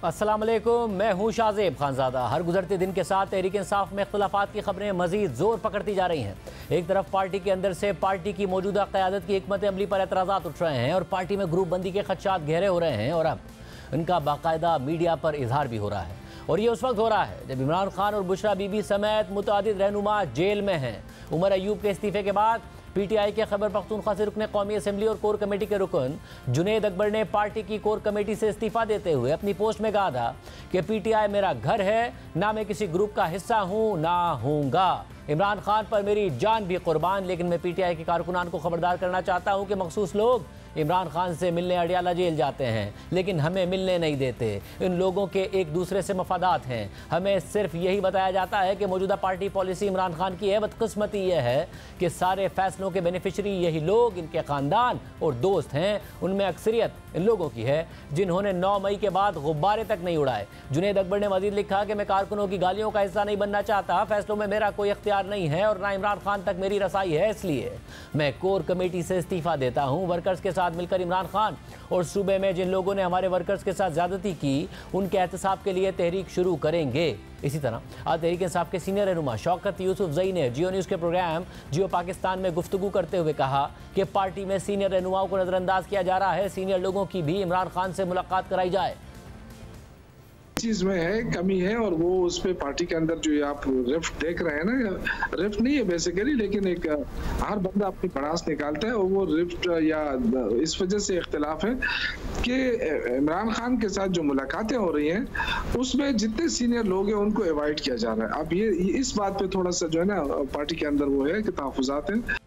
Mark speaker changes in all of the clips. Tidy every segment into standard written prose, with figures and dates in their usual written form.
Speaker 1: अस्सलाम वालेकुम, मैं हूँ शाहजेब खानजादा। हर गुजरते दिन के साथ तहरीक इंसाफ में इख्तिलाफात की खबरें मजीद जोर पकड़ती जा रही हैं। एक तरफ पार्टी के अंदर से पार्टी की मौजूदा क़यादत की हिकमत अमली पर एतराज़ात उठ रहे हैं और पार्टी में ग्रुप बंदी के खदशात गहरे हो रहे हैं और अब इनका बाकायदा मीडिया पर इजहार भी हो रहा है। और ये उस वक्त हो रहा है जब इमरान खान और बुशरा बीबी समेत मुतअद्दिद रहनुमा जेल में हैं। उमर अयूब के इस्तीफे के बाद पीटीआई के खैबर पख्तूनख्वा से रुकने कौमी असम्बली और कोर कमेटी के रुकन जुनेद अकबर ने पार्टी की कोर कमेटी से इस्तीफा देते हुए अपनी पोस्ट में कहा था कि पीटीआई मेरा घर है, ना मैं किसी ग्रुप का हिस्सा हूं ना हूंगा। इमरान खान पर मेरी जान भी कुर्बान, लेकिन मैं पीटीआई के कारकुनान को खबरदार करना चाहता हूं कि मखसूस लोग इमरान खान से मिलने अडियाला जेल जाते हैं लेकिन हमें मिलने नहीं देते। इन लोगों के एक दूसरे से मफादात हैं। हमें सिर्फ यही बताया जाता है कि मौजूदा पार्टी पॉलिसी इमरान खान की है। बदकिस्मती यह है कि सारे फैसलों के बेनिफिशरी यही लोग, इनके ख़ानदान और दोस्त हैं। उनमें अक्सरियत इन लोगों की है जिन्होंने 9 मई के बाद गुब्बारे तक नहीं उड़ाए। जुनेद अकबर ने मजीद लिखा कि मैं कारकुनों की गालियों का हिस्सा नहीं बनना चाहता। फैसलों में मेरा कोई इख्तियार नहीं है और ना इमरान खान तक मेरी रसाई है, इसलिए मैं कोर कमेटी से इस्तीफा देता हूँ। वर्कर्स के साथ मिलकर इमरान खान और सूबे में जिन लोगों ने हमारे वर्कर्स के साथ ज्यादती की उनके एहतसाब के लिए तहरीक शुरू करेंगे। इसी तरह आज तहरीक इंसाफ के सीनियर रहनुमा शौकत यूसुफजई ने जियो न्यूज़ के प्रोग्राम जियो पाकिस्तान में गुफ्तगू करते हुए कहा कि पार्टी में सीनियर रहनुमाओं को नजरअंदाज किया जा रहा है। सीनियर लोगों की भी इमरान खान से मुलाकात कराई जाए।
Speaker 2: चीज में है कमी है और वो उस पे पार्टी के अंदर जो आप रिफ्ट देख रहे हैं ना, रिफ्ट नहीं है बेसिकली, लेकिन एक हर बंदा अपनी भड़ास निकालता है और वो रिफ्ट या इस वजह से इख्तिलाफ है कि इमरान खान के साथ जो मुलाकातें हो रही हैं उसमें जितने सीनियर लोग हैं उनको अवॉइड किया जा रहा है। अब ये इस बात पे थोड़ा सा जो है ना पार्टी के अंदर वो है कि तहफ़्फ़ुज़ात हैं।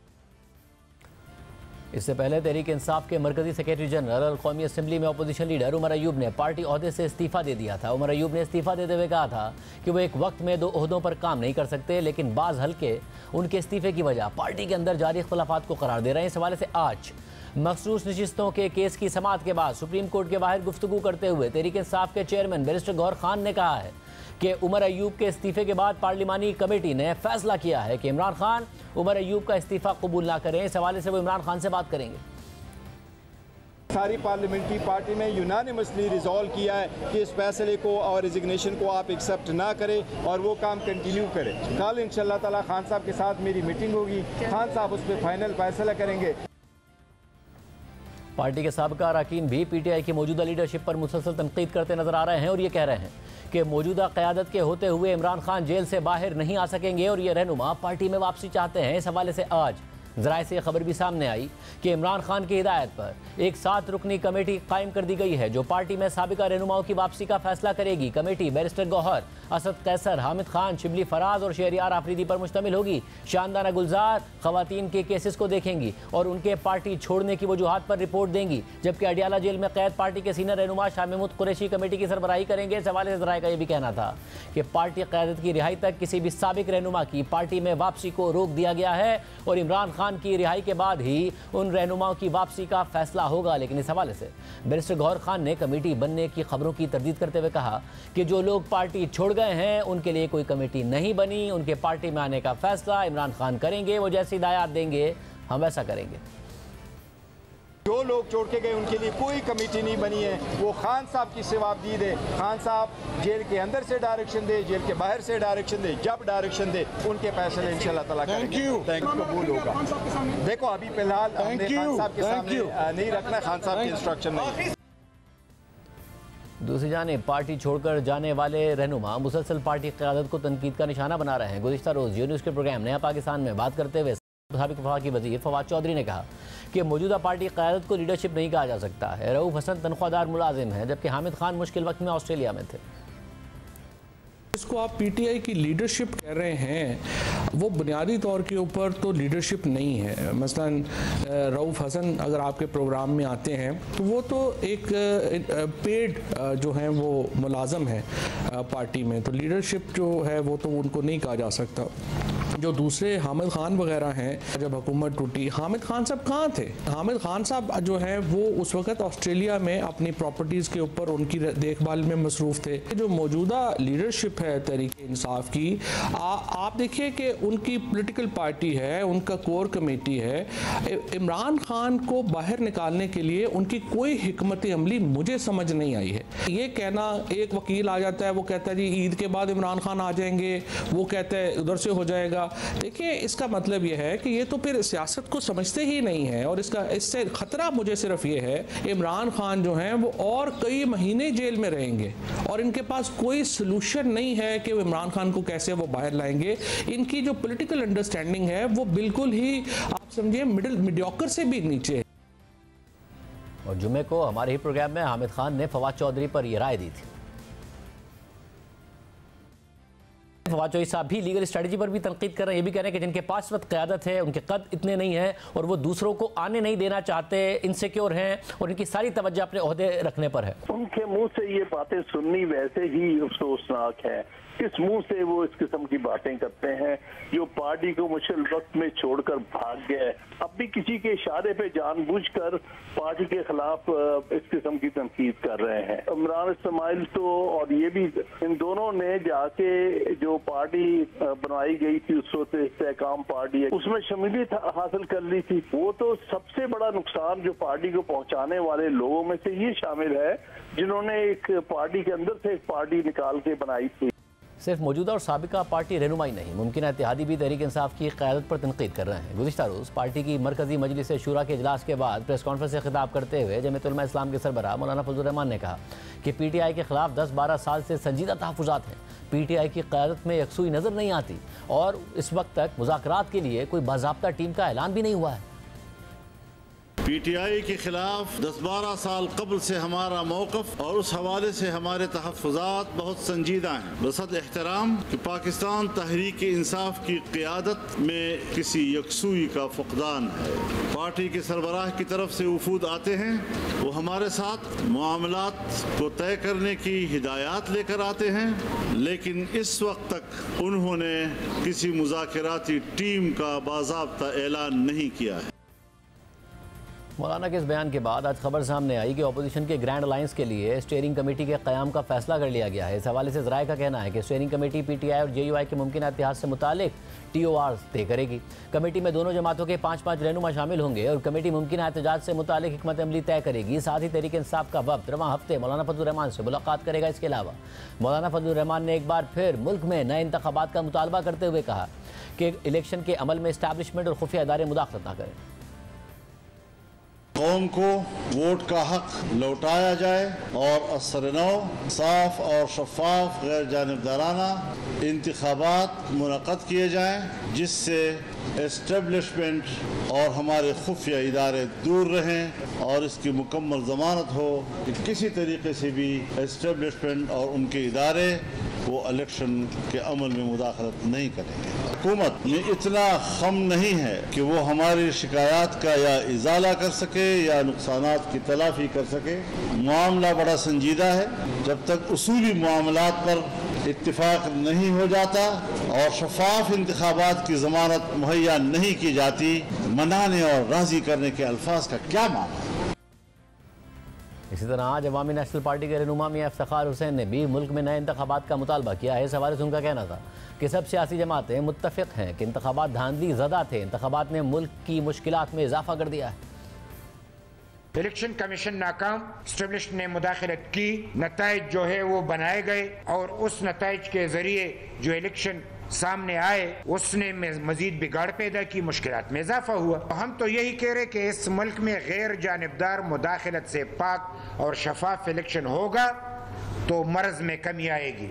Speaker 1: इससे पहले तहरीक इंसाफ के मरकजी सेक्रेटरी जनरल कौमी असम्बली में अपोजिशन लीडर उमर अयूब ने पार्टी ओहदे से इस्तीफा दे दिया था। उमर अयूब ने इस्तीफा देते हुए कहा था कि वो एक वक्त में 2 ओहदों पर काम नहीं कर सकते, लेकिन बाज़ हल्के उनके इस्तीफे की वजह पार्टी के अंदर जारी इख्तिलाफात को करार दे रहे हैं। इस हवाले से आज मखसूस नशिस्तों के केस की समाअत के बाद सुप्रीम कोर्ट के बाहर गुफ्तगू करते हुए तहरीक इंसाफ के चेयरमैन बैरिस्टर गौहर खान ने कहा है कि उमर अयूब के इस्तीफे के बाद पार्लिमानी कमेटी ने फैसला किया है कि इमरान खान उमर अयूब का इस्तीफा कबूल ना करें। इस हवाले से वो इमरान खान से बात करेंगे।
Speaker 3: सारी पार्लियामेंट्री पार्टी ने यूनानिमसली रिजॉल्व किया है कि इस फैसले को और रिजिग्नेशन को आप एक्सेप्ट ना करें और वो काम कंटिन्यू करें। कल इंशाल्लाह ताला खान साहब के साथ मेरी मीटिंग होगी, खान साहब उस पर फाइनल फैसला करेंगे।
Speaker 1: पार्टी के साबिक़ा अरकान भी पीटीआई की मौजूदा लीडरशिप पर मुसलसल तनकीद करते नजर आ रहे हैं और ये कह रहे हैं कि मौजूदा क़यादत के होते हुए इमरान खान जेल से बाहर नहीं आ सकेंगे और ये रहनुमा पार्टी में वापसी चाहते हैं। इस हवाले से आज ज़राए से खबर भी सामने आई कि इमरान खान की हिदायत पर एक 7 रुकनी कमेटी कायम कर दी गई है जो पार्टी में साबिक़ा रहनुमाओं की वापसी का फैसला करेगी। कमेटी बैरिस्टर गौहर, असद कैसर, हामिद खान, शिबली फराज और शहरियार आफरीदी पर मुश्तमिल होगी। शानदाना गुलजार खवातीन के केसेस को देखेंगी और उनके पार्टी छोड़ने की वजूहात पर रिपोर्ट देंगी, जबकि अडियाला जेल में कैद पार्टी के सीनियर रहनुमा शाह महमूद कुरैशी कमेटी की सरबराही करेंगे। इस हवाले से ज़राए का यह भी कहना था कि पार्टी क़यादत की रिहाई तक किसी भी साबिक़ रहनुमा की पार्टी में वापसी को रोक दिया गया है और इमरान खान की रिहाई के बाद ही उन रहनुमाओं की वापसी का फैसला होगा। लेकिन इस हवाले से बैरिस्टर गौहर खान ने कमेटी बनने की खबरों की तरदीद करते हुए कहा कि जो लोग पार्टी छोड़ गए हैं उनके लिए कोई कमेटी नहीं बनी। उनके पार्टी में आने का फैसला इमरान खान करेंगे। वो जैसी हिदायत देंगे हम वैसा करेंगे।
Speaker 3: जो लोग छोड़ के गए उनके लिए कोई कमेटी नहीं बनी है। वो खान साहब की जवाबदीद है। खान साहब जेल के अंदर से डायरेक्शन दे, जेल के बाहर से डायरेक्शन दे, जब डायरेक्शन दे उनके फैसले इंशाल्लाह ताला करेंगे। थैंक यू कबूल होगा। देखो अभी फिलहाल हमने खान साहब के सामने नहीं रखना, खान साहब की इंस्ट्रक्शन नहीं।
Speaker 1: दूसरी जानिब पार्टी छोड़कर जाने वाले रहनुमा मुसलसल पार्टी क़यादत को तनकीद का निशाना बना रहे हैं। गुज़िश्ता रोज़ जियो न्यूज़ के प्रोग्राम नया पाकिस्तान में बात करते हुए साबिक़ वफाकी वज़ीर फवाद चौधरी ने कहा कि मौजूदा पार्टी क़यादत को लीडरशिप नहीं कहा जा सकता है। रऊफ़ हसन तनख्वाहदार मुलाजिम है जबकि हामिद खान मुश्किल वक्त में ऑस्ट्रेलिया में थे।
Speaker 4: इसको आप पीटीआई की लीडरशिप कह रहे हैं, वो बुनियादी तौर के ऊपर तो लीडरशिप नहीं है। मसलन रऊफ़ हसन अगर आपके प्रोग्राम में आते हैं तो वो तो एक पेड जो हैं वो मुलाजम है पार्टी में, तो लीडरशिप जो है वो तो उनको नहीं कहा जा सकता। जो दूसरे हामिद खान वगैरह हैं, जब हुकूमत टूटी, हामिद खान साहब कहाँ थे? हामिद खान साहब जो हैं वो उस वक्त ऑस्ट्रेलिया में अपनी प्रॉपर्टीज़ के ऊपर उनकी देखभाल में मसरूफ़ थे। जो मौजूदा लीडरशिप है तहरीक इंसाफ की, आप देखिए कि उनकी पॉलिटिकल पार्टी है, उनका कोर कमेटी है। इमरान खान को बाहर निकालने के लिए उनकी कोई हिकमत अमली मुझे समझ नहीं आई है। ये कहना, एक वकील आ जाता है, वो कहता है जी ईद के बाद इमरान खान आ जाएंगे, वो कहता है उधर से हो जाएगा। देखिए, इसका मतलब ये है कि ये तो फिर सियासत को समझते ही नहीं है, और इससे ख़तरा मुझे सिर्फ ये है, इमरान खान जो हैं वो और कई महीने जेल में रहेंगे और इनके पास कोई सलूशन नहीं है कि वो इमरान खान को कैसे वो बाहर लाएंगे। इनकी जो पॉलिटिकल अंडरस्टैंडिंग है वो बिल्कुल ही, आप समझिए, मीडियोकर से भी नीचे है।
Speaker 1: और जुमे को हमारे ही प्रोग्राम में हामिद खान ने फवाद चौधरी पर यह राय दी थी। फवाद चौधरी साहब भी लीगल स्ट्रेटजी पर भी तनकीद कर रहे हैं, ये भी कह रहे हैं कि जिनके पास वक्त क़यादत है, उनके कद इतने नहीं है और वो दूसरों को आने नहीं देना चाहते, इनसिक्योर हैं और इनकी सारी तवज्जो अपने ओहदे रखने पर है।
Speaker 5: उनके मुंह से ये बातें सुननी वैसे ही अफसोसनाक है। किस मुंह से वो इस किस्म की बातें करते हैं, जो पार्टी को मुश्किल वक्त में छोड़कर भाग गए, अब भी किसी के इशारे पे जानबूझकर पार्टी के खिलाफ इस किस्म की तनकीद कर रहे हैं। इमरान इस्माइल तो, और ये भी, इन दोनों ने जाके जो पार्टी बनवाई गई थी उस वक्त इस्तेहकाम पार्टी है, उसमें शमूलियत हासिल कर ली थी। वो तो सबसे बड़ा नुकसान जो पार्टी को पहुंचाने वाले लोगों में से ये शामिल है जिन्होंने एक पार्टी के अंदर से एक पार्टी निकाल के बनाई थी।
Speaker 1: सिर्फ मौजूदा और साबिका पार्टी रहनुमाई नहीं, मुमकिन इत्तेहादी भी तहरीक इंसाफ की क़यादत पर तनकीद कर रहे हैं। गुज़िश्ता रोज़ पार्टी की मरकज़ी मजलिस शूरा के इजलास के बाद प्रेस कॉन्फ्रेंस से खिताब करते हुए जमीयत उलमा इस्लाम के सरबराह मौलाना फजलुर रहमान ने कहा कि PTI के खिलाफ 10-12 साल से संजीदा तहफ़्फ़ुज़ात हैं। PTI की क़यादत में यकसुई नज़र नहीं आती और इस वक्त तक मुज़ाकरात के लिए कोई बाज़ाब्ता टीम का ऐलान भी नहीं हुआ है।
Speaker 6: PTI के खिलाफ 10-12 साल कबल से हमारा मौक़िफ़ और उस हवाले से हमारे तहफ़्फ़ुज़ात बहुत संजीदा हैं। बसद एहतराम कि पाकिस्तान तहरीक इंसाफ की क़यादत में किसी यकसुई का फ़ुक़दान है। पार्टी के सरबराह की तरफ से वफूद आते हैं, वो हमारे साथ मामलात को तय करने की हिदायत लेकर आते हैं, लेकिन इस वक्त तक उन्होंने किसी मुज़ाकराती टीम का बाज़ाब्ता ऐलान नहीं किया है।
Speaker 1: मौलाना के इस बयान के बाद आज खबर सामने आई कि अपोजिशन के ग्रैंड अलायंस के लिए स्टीयरिंग कमेटी के क़याम का फैसला कर लिया गया है। इस हवाले से ज़राए का कहना है कि स्टीयरिंग कमेटी PTI और JUI के मुमकिन इत्तेहाद से मुतालिक TORs तय करेगी। कमेटी में दोनों जमातों के 5-5 रहनुमा शामिल होंगे और कमेटी मुमकिन एहतजाज से मुतालिक हिकमत अमली तय करेगी। साथ ही तहरीक इंसाफ का वफ्द रवां हफ्ते मौलाना फजलुर रहमान से मुलाकात करेगा। इसके अलावा मौलाना फजलुर रहमान ने एक बार फिर मुल्क में नए इंतखाबात का मुतालबा करते हुए कहा कि इलेक्शन के अमल में इस्टेब्लिशमेंट और खुफिया इदारे मुदाखलत न करें।
Speaker 6: कौम को वोट का हक लौटाया जाए और असर-ए-नौ, साफ और शफाफ गैर जानिबदाराना इंतखाबात मुनक़्क़द किए जाएँ, जिससे एस्टेब्लिशमेंट और हमारे खुफिया इदारे दूर रहें और इसकी मुकम्मल ज़मानत हो कि किसी तरीके से भी एस्टेब्लिशमेंट और उनके इदारे वो इलेक्शन के अमल में मुदाखलत नहीं करेंगे। हुकूमत में इतना खम नहीं है कि वो हमारी शिकायत का या इजाला कर सके या नुकसानात की तलाफी कर सके। मामला बड़ा संजीदा है। जब तक उसूली मामलात पर इत्तिफाक नहीं हो जाता और शफाफ इंतखाबात की ज़मानत मुहैया नहीं की जाती, मनाने और राज़ी करने के अल्फाज का क्या माना।
Speaker 1: इसी तरह आज अवामी नेशनल पार्टी के रहनुमा मियां इफ्तिखार हुसैन ने भी मुल्क में नए इंतखाबात का मुतालबा किया है। इस हवाले से उनका कहना था कि सब सियासी जमातें मुत्तफ़िक़ हैं कि इंतखाबात धांधली ज़दा थे, इंतखाबात ने मुल्क की मुश्किलात में इजाफा कर दिया है।
Speaker 7: इलेक्शन कमीशन नाकाम, एस्टेब्लिश ने मुदाखलत की, नताइज जो है वो बनाए गए और उस नताइज के ज़रिए जो इलेक्शन सामने आए उसने मजीद बिगाड़ पैदा की, मुश्किलात में इजाफा हुआ। हम तो यही कह रहे कि इस मुल्क में गैर जानिबदार मुदाखलत से पाक और शफाफ इलेक्शन होगा तो मर्ज में कमी आएगी।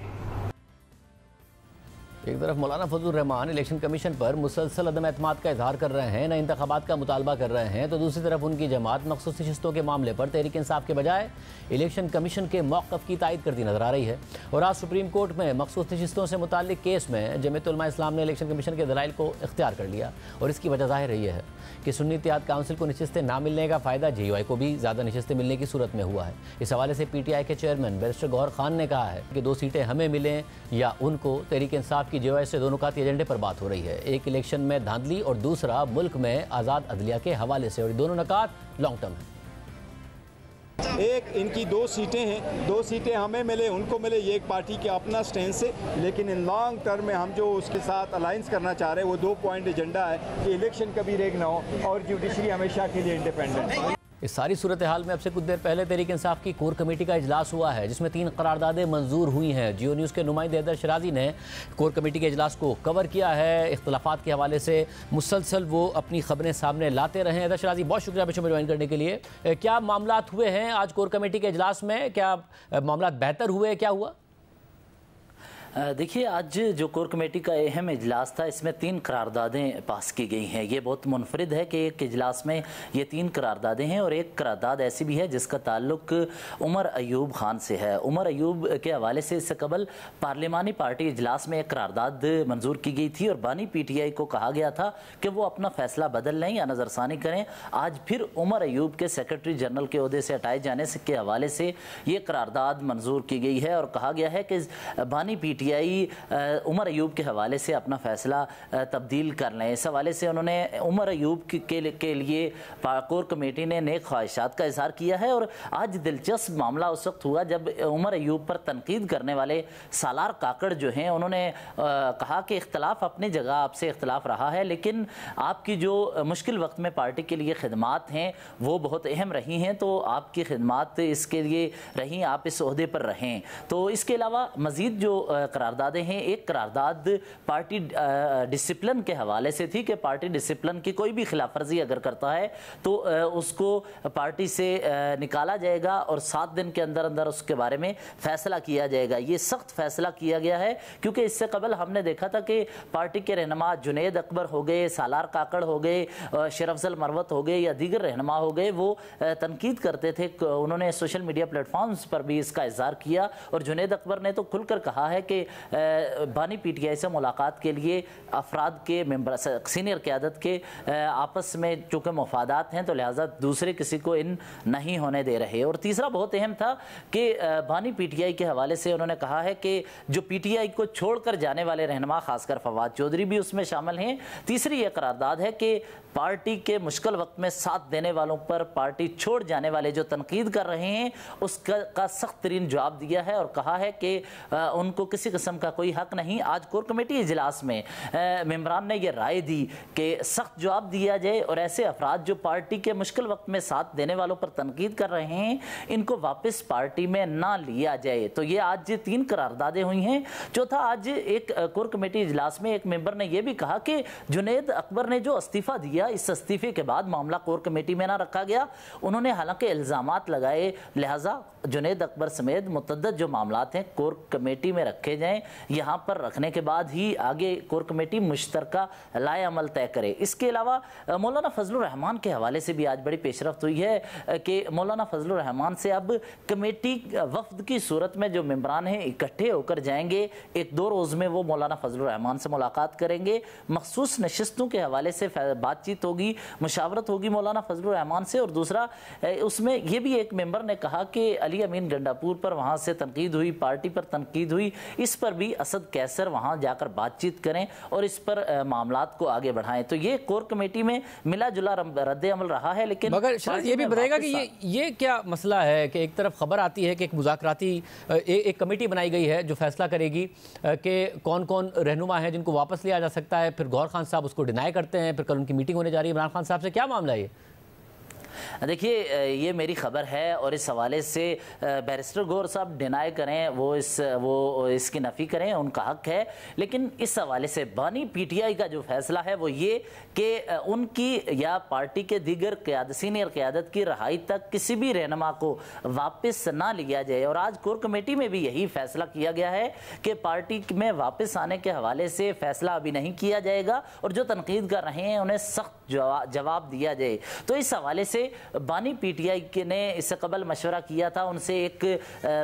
Speaker 1: एक तरफ मौलाना फजलुर रहमान इलेक्शन कमीशन पर मुसलसल अदम एतमाद का इजहार कर रहे हैं, नए इंतखाबात का मुतालबा कर रहे हैं, तो दूसरी तरफ उनकी जमात मखसूस नशिस्तों के मामले पर तहरीक इंसाफ के बजाय इलेक्शन कमीशन के मौक़िफ़ की तायद करती नजर आ रही है। और आज सुप्रीम कोर्ट में मखसूस नशिस्तों से मुताल्लिक़ केस में जमीयत उलमा इस्लाम ने इलेक्शन कमीशन के दलाइल को इख्तियार कर लिया और इसकी वजह ज़ाहिर रही है कि सुन्नी इत्तेहाद काउंसिल को नशिस्तें ना मिलने का फ़ायदा JUI को भी ज़्यादा नशिस्तें मिलने की सूरत में हुआ है। इस हवाले से PTI के चेयरमैन बैरिस्टर गौहर खान ने कहा है कि 2 सीटें हमें मिलें या उनको तहरीक इंसाफ की की वजह से दोनों का एजेंडे पर बात हो रही है। एक इलेक्शन में धांधली और दूसरा मुल्क में आज़ाद अदलिया के हवाले से, और दोनों नकात लॉन्ग टर्म है।
Speaker 3: एक इनकी 2 सीटें हैं, 2 सीटें हमें मिले उनको मिले, ये एक पार्टी के अपना स्टैंड है, लेकिन इन लॉन्ग टर्म में हम जो उसके साथ अलायंस करना चाह रहे हैं वो 2 पॉइंट एजेंडा है कि इलेक्शन कभी रेग ना हो और जुडिशरी हमेशा के लिए इंडिपेंडेंट हो।
Speaker 1: इस सारी सूरत हाल में अब से कुछ देर पहले तहरीक इंसाफ की कोर कमेटी का इजलास हुआ है, जिसमें 3 करारदादें मंजूर हुई हैं। जियो न्यूज़ के नुमाइंदे हैदर शराजी ने कोर कमेटी के इजलास को कवर किया है। इख्तलाफात के हवाले से मुसलसल वो अपनी खबरें सामने लाते रहे। हैदर शराजी, बहुत शुक्रिया पेशों में ज्वाइन करने के लिए। क्या मामलात हुए हैं आज कोर कमेटी के इजलास में? क्या मामलात बेहतर हुए? क्या हुआ?
Speaker 8: देखिए, आज जो कोर कमेटी का अहम इजलास था, इसमें 3 करारदादें पास की गई हैं। ये बहुत मुनफरिद है कि एक इजलास में ये 3 करारदादें हैं, और एक करारदाद ऐसी भी है जिसका ताल्लुक उमर अयूब खान से है। उमर अयूब के हवाले से इससे कबल पार्लिमानी पार्टी इजलास में एक करारदाद मंजूर की गई थी और बानी PTI को कहा गया था कि वो अपना फैसला बदल लें या नज़रसानी करें। आज फिर उमर अयूब के सेक्रेटरी जनरल के ओहदे से हटाए जाने के हवाले से ये करारदाद मंजूर की गई है, और कहा गया है कि बानी PTI उमर अयूब के हवाले से अपना फैसला तब्दील कर लें। इस हवाले से उन्होंने उमर अयूब के लिए कोर कमेटी ने नेक ख्वाहिशात का इजहार किया है। और आज दिलचस्प मामला उस वक्त हुआ जब उमर अयूब पर तनकीद करने वाले सालार काकड़ जो हैं, उन्होंने कहा कि इख्तलाफ अपनी जगह आपसे इख्तलाफ रहा है, लेकिन आपकी जो मुश्किल वक्त में पार्टी के लिए खिदमात हैं वो बहुत अहम रही हैं, तो आपकी खिदमात इसके लिए रहीं, आप इस ओहदे पर रहें। तो इसके अलावा मज़ीद जो करारदादें हैं, एक करारदाद पार्टी डिसिप्लिन के हवाले से थी कि पार्टी डिसिप्लिन की कोई भी खिलाफ वर्जी अगर करता है तो उसको पार्टी से निकाला जाएगा और 7 दिन के अंदर अंदर उसके बारे में फैसला किया जाएगा। ये सख्त फैसला किया गया है, क्योंकि इससे कबल हमने देखा था कि पार्टी के रहनुमा जुनैद अकबर हो गए, सालार काकड़ हो गए, शरफजल मरवत हो गए या दीगर रहनुमा हो गए, वो तनकीद करते थे। उन्होंने सोशल मीडिया प्लेटफॉर्म्स पर भी इसका इजहार किया, और जुनैद अकबर ने तो खुलकर कहा है कि बानी PTI से मुलाकात के लिए अफराद के मेंबर सीनियर क़यादत के आपस में चूँकि मफादात हैं, तो लिहाजा दूसरे किसी को इन नहीं होने दे रहे। और तीसरा बहुत अहम था कि बानी PTI के हवाले से उन्होंने कहा है कि जो PTI को छोड़कर जाने वाले रहनुमा, खासकर फवाद चौधरी भी उसमें शामिल हैं। तीसरी ये करारदाद है कि पार्टी के मुश्किल वक्त में साथ देने वालों पर पार्टी छोड़ जाने वाले जो तनकीद कर रहे हैं उसका सख्त तरीन जवाब दिया है, और कहा है कि उनको किसी किस्म का कोई हक नहीं। आज कोर कमेटी इजलास में मेंबरान ने यह राय दी कि सख्त जवाब दिया जाए और ऐसे अफराद जो पार्टी के मुश्किल वक्त में साथ देने वालों पर तनकीद कर रहे हैं इनको वापस पार्टी में ना लिया जाए। तो ये आज 3 करारदादें हुई हैं। चौथा, आज एक कोर कमेटी इजलास में एक मेंबर ने यह भी कहा कि जुनैद अकबर ने जो इस्तीफा दिया, इस इस्तीफे के बाद मामला कोर कमेटी में ना रखा गया। उन्होंने हालांकि इल्जामात लगाए, लिहाजा जुनैद अकबर समेत मुतअद्दिद जो मामलात हैं कोर कमेटी में रखे जाएं। यहाँ पर रखने के बाद ही आगे कोर कमेटी मुश्तरका लाए अमल तय करे। इसके अलावा मौलाना फजलुर रहमान के हवाले से भी आज बड़ी पेशरफ्त हुई है कि मौलाना फजलुर रहमान से अब कमेटी वफ्द की सूरत में जो मेंबरान हैं इकट्ठे होकर जाएंगे। 1-2 रोज़ में वो मौलाना फजलुर रहमान से मुलाकात करेंगे, मखसूस नशिस्तों के हवाले से बातचीत होगी, मुशावरत होगी मौलाना फजलुर रहमान से। और दूसरा, उसमें यह भी एक मेंबर ने कहा कि अली अमीन गंडापुर पर वहाँ से तनकीद हुई, पार्टी पर तनकीद हुई, इस पर भी असद कैसर वहाँ जाकर बातचीत करें और इस पर मामलात को आगे बढ़ाएं। तो ये कोर कमेटी में मिला जुला रद्द अमल रहा है। लेकिन
Speaker 1: मगर शायद ये भी बताएगा कि ये क्या मसला है कि एक तरफ खबर आती है कि एक मुज़ाकराती एक कमेटी बनाई गई है जो फैसला करेगी कि कौन कौन रहनुमा है जिनको वापस लिया जा सकता है, फिर गौहर खान साहब उसको डिनाई करते हैं, फिर कल उनकी मीटिंग होने जा रही है इमरान खान साहब से। क्या मामला है ये?
Speaker 8: देखिए, ये मेरी खबर है और इस हवाले से बैरिस्टर गौहर साहब डिनाई करें, वो इसकी नफ़ी करें, उनका हक है। लेकिन इस हवाले से बानी PTI का जो फैसला है वो ये कि उनकी या पार्टी के दीगर सीनियर क़यादत की रहाई तक किसी भी रहनुमा को वापस ना लिया जाए। और आज कोर कमेटी में भी यही फैसला किया गया है कि पार्टी में वापस आने के हवाले से फैसला अभी नहीं किया जाएगा और जो तनकीद कर रहे हैं उन्हें सख्त जवाब दिया जाए। तो इस हवाले से बानी पीटीआई ने इससे कबल मशवरा किया था, उनसे एक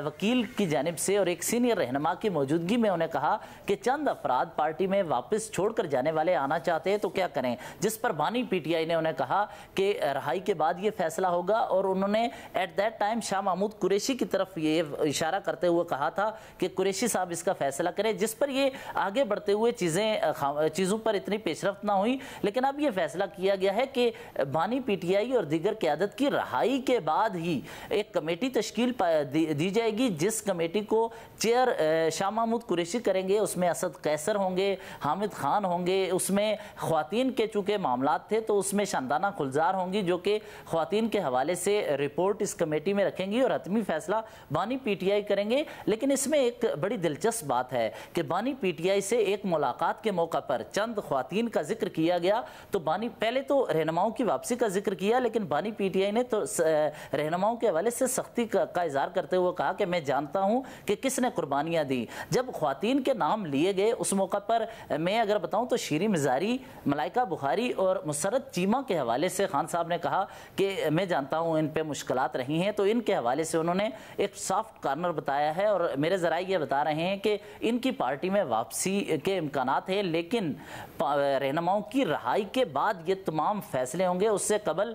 Speaker 8: वकील की जानिब से और एक सीनियर रहनुमा की मौजूदगी में उन्हें कहा कि चंद अफराद पार्टी में वापस छोड़कर जाने वाले आना चाहते हैं तो क्या करें, जिस पर बानी पीटीआई ने उन्हें कहा कि रहाई के बाद ये फैसला होगा। और उन्होंने at that time Shah Mahmood Qureshi की तरफ ये इशारा करते हुए कहा था कि कुरैशी साहब इसका फैसला करें, जिस पर ये आगे बढ़ते हुए चीज़ों पर इतनी पेशरफ्त ना हुई। लेकिन अब ये फैसला किया गया है कि बानी पीटीआई और दीगर क़यादत की रहाई के बाद ही एक कमेटी तश्कील दी जाएगी, जिस कमेटी को चेयर शाह महमूद कुरैशी करेंगे। उसमें असद कैसर होंगे, हामिद खान होंगे, उसमें ख्वातीन के चूँकि मामलात थे तो उसमें शानदाना खुलजार होंगी जो कि ख्वातीन के हवाले से रिपोर्ट इस कमेटी में रखेंगी और हतमी फैसला बानी पीटीआई करेंगे। लेकिन इसमें एक बड़ी दिलचस्प बात है कि बानी पीटीआई से एक मुलाकात के मौका पर चंद ख्वातीन का जिक्र किया गया। तो बानी पहले तो रहनुमाओं की वापसी का जिक्र किया, लेकिन बानी पीटीआई ने तो रहनुमाओं के हवाले से सख्ती का इजहार करते हुए कहा कि मैं जानता हूं कि किसने कुर्बानियां दी। जब ख्वातीन के नाम लिए गए उस मौका पर मैं अगर बताऊं तो शीरी मिजारी, मलाइका बुखारी और मुसरत चीमा के हवाले से खान साहब ने कहा कि मैं जानता हूं इन पे मुश्किलात रही हैं, तो इनके हवाले से उन्होंने एक सॉफ्ट कॉर्नर बताया है। और मेरे ज़राए ये बता रहे हैं कि इनकी पार्टी में वापसी के इम्कानात हैं, लेकिन रहनुमाओं की रहाई के बाद ये तमाम फैसले होंगे। उससे कबल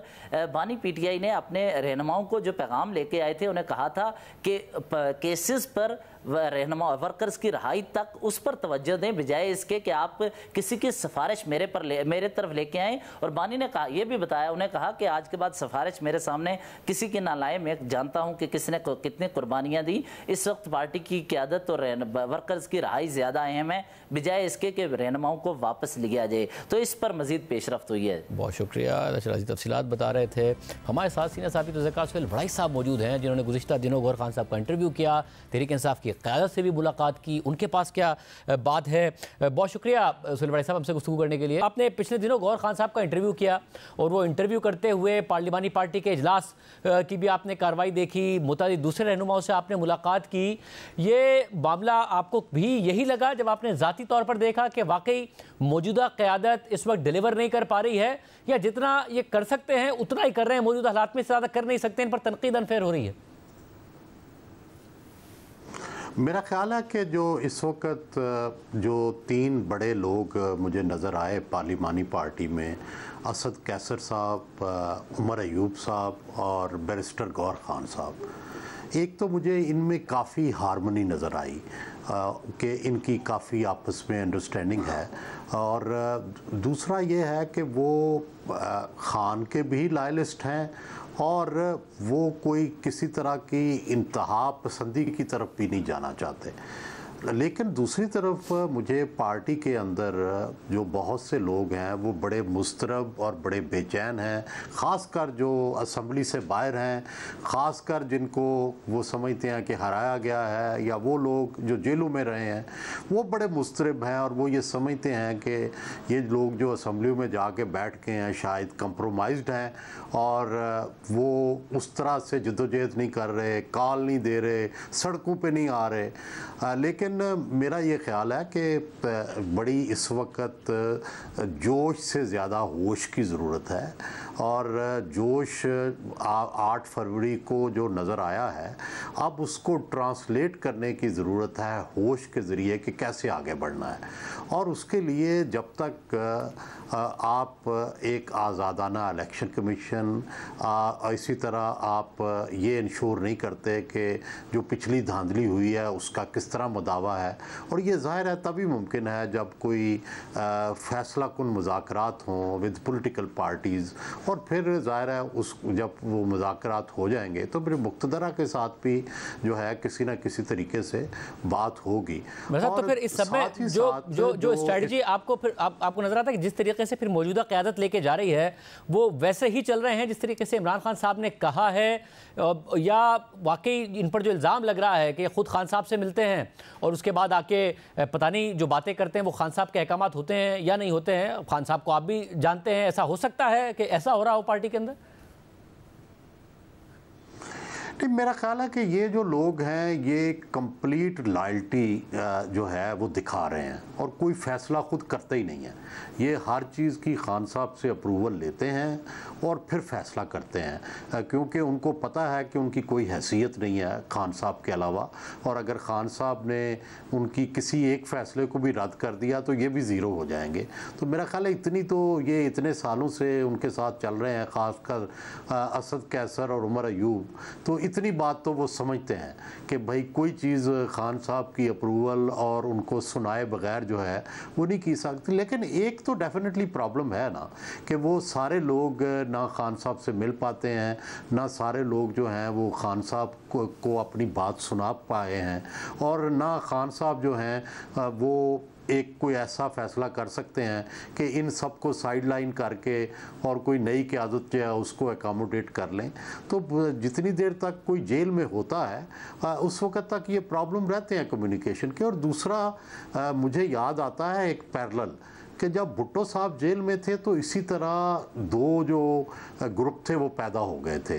Speaker 8: बानी पीटीआई ने अपने रहनुमाओं को जो पैगाम लेके आए थे उन्हें कहा था कि केसेस पर रहनुमा वर्कर्स की रहाई तक उस पर तवज्जो दें, बजाय इसके कि आप किसी की सिफारिश मेरे तरफ लेके आएँ। और बानी ने कहा, यह भी बताया, उन्हें कहा कि आज के बाद सिफारिश मेरे सामने किसी की ना लाए, मैं जानता हूं कि किसने कितनी कुर्बानियां दी। इस वक्त पार्टी की क़यादत और वर्कर्स की रहाई ज़्यादा अहम है, बजाय इसके कि रहनुमाओं को वापस लिया जाए। तो इस पर मजीद पेशरफ्त हुई है।
Speaker 1: बहुत शुक्रिया, तफसीलात बता रहे थे। हमारे साथ सीनियर साहब ज़ुल्फ़िकार बड़ाई साहब मौजूद हैं, जिन्होंने गुज़िश्ता दिनों गौहर खान साहब का इंटरव्यू किया, तहरीक इंसाफ की क़यादत से भी मुलाकात की, उनके पास क्या बात है। बहुत शुक्रिया सुलेमानी साहब हमसे गुफ्तगू करने के लिए। आपने पिछले दिनों गौहर खान साहब का इंटरव्यू किया और वो इंटरव्यू करते हुए पार्लिमानी पार्टी के इजलास की भी आपने कार्रवाई देखी, मुतादिद दूसरे रहनुमाओं से आपने मुलाकात की। ये मामला आपको भी यही लगा जब आपने ज़ाती तौर पर देखा कि वाकई मौजूदा क़यादत इस वक्त डिलीवर नहीं कर पा रही है, या जितना ये कर सकते हैं उतना ही कर रहे हैं, मौजूदा हालात में ज़्यादा कर नहीं सकते, इन पर तनकीद अनफेयर हो रही है?
Speaker 9: मेरा ख्याल है कि जो इस वक्त जो तीन बड़े लोग मुझे नज़र आए पार्लिमानी पार्टी में, असद कैसर साहब, उमर अयूब साहब और बैरिस्टर गौहर खान साहब, एक तो मुझे इनमें काफ़ी हारमोनी नज़र आई कि इनकी काफ़ी आपस में अंडरस्टैंडिंग है। और दूसरा ये है कि वो खान के भी लॉयलिस्ट हैं और वो कोई किसी तरह की इंतहा पसंदी की तरफ भी नहीं जाना चाहते। लेकिन दूसरी तरफ मुझे पार्टी के अंदर जो बहुत से लोग हैं वो बड़े मुस्तरब और बड़े बेचैन हैं, ख़ासकर जो असम्बली से बाहर हैं, ख़ासकर जिनको वो समझते हैं कि हराया गया है, या वो लोग जो जेलों में रहे हैं वो बड़े मुस्तरब हैं और वो ये समझते हैं कि ये लोग जो असम्बली में जाके बैठ के हैं शायद कंप्रोमाइज्ड हैं और वो उस तरह से जद्दोजहद नहीं कर रहे, कॉल नहीं दे रहे, सड़कों पे नहीं आ रहे। लेकिन मेरा ये ख्याल है कि बड़ी इस वक्त जोश से ज़्यादा होश की ज़रूरत है, और जोश 8 फरवरी को जो नज़र आया है अब उसको ट्रांसलेट करने की ज़रूरत है होश के ज़रिए कि कैसे आगे बढ़ना है। और उसके लिए जब तक आप एक आज़ादाना इलेक्शन कमीशन, इसी तरह आप ये इंश्योर नहीं करते कि जो पिछली धांधली हुई है उसका किस तरह मुदावा है, और ये ज़ाहिर है तभी मुमकिन है जब कोई फ़ैसला कुन मुज़ाकरात हों विद पॉलिटिकल पार्टीज़, और फिर ज़ाहिर है उस जब वो मुज़ाकरात हो जाएंगे तो फिर मुक़्तदरा के साथ भी जो है किसी न किसी तरीके से बात होगी।
Speaker 1: तो फिर इस सब में जो स्ट्रेटजी आपको फिर आपको नज़र आता है कि जिस तरीके से फिर मौजूदा क़यादत लेके जा रही है वो वैसे ही चल रहे हैं जिस तरीके से इमरान खान साहब ने कहा है, या वाकई इन पर जो इल्ज़ाम लग रहा है कि ख़ुद खान साहब से मिलते हैं और उसके बाद आके पता नहीं जो बातें करते हैं वो खान साहब के अहकामात होते हैं या नहीं होते हैं? खान साहब को आप भी जानते हैं, ऐसा हो सकता है कि ऐसा हो रहा हो पार्टी के अंदर?
Speaker 9: नहीं, मेरा ख्याल है कि ये जो लोग हैं ये कंप्लीट लॉयल्टी जो है वो दिखा रहे हैं और कोई फ़ैसला खुद करते ही नहीं है। ये हर चीज़ की खान साहब से अप्रूवल लेते हैं और फिर फ़ैसला करते हैं, क्योंकि उनको पता है कि उनकी कोई हैसियत नहीं है खान साहब के अलावा, और अगर खान साहब ने उनकी किसी एक फ़ैसले को भी रद्द कर दिया तो ये भी ज़ीरो हो जाएंगे। तो मेरा ख्याल है इतनी तो ये इतने सालों से उनके साथ चल रहे हैं, ख़ासकर असद कैसर और उमर अयूब, तो इतनी बात तो वो समझते हैं कि भाई कोई चीज़ खान साहब की अप्रूवल और उनको सुनाए बगैर जो है वो नहीं की सकती। लेकिन एक तो डेफिनेटली प्रॉब्लम है ना कि वो सारे लोग ना खान साहब से मिल पाते हैं, ना सारे लोग जो हैं वो खान साहब को अपनी बात सुना पाए हैं, और ना खान साहब जो हैं वो एक कोई ऐसा फ़ैसला कर सकते हैं कि इन सब को साइड लाइन करके और कोई नई क़यादत जो है उसको एकोमोडेट कर लें। तो जितनी देर तक कोई जेल में होता है उस वक़्त तक ये प्रॉब्लम रहते हैं कम्युनिकेशन के। और दूसरा मुझे याद आता है एक पैरेलल कि जब भुट्टो साहब जेल में थे तो इसी तरह दो जो ग्रुप थे वो पैदा हो गए थे।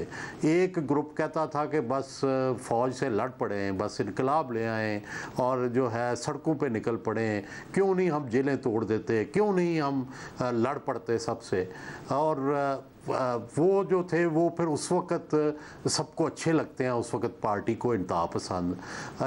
Speaker 9: एक ग्रुप कहता था कि बस फ़ौज से लड़ पड़ें, बस इनकलाब ले आएँ और जो है सड़कों पे निकल पड़ें, क्यों नहीं हम जेलें तोड़ देते, क्यों नहीं हम लड़ पड़ते सबसे। और वो जो थे वो फिर उस वक़्त सबको अच्छे लगते हैं, उस वक़्त पार्टी को इंतहा पसंद,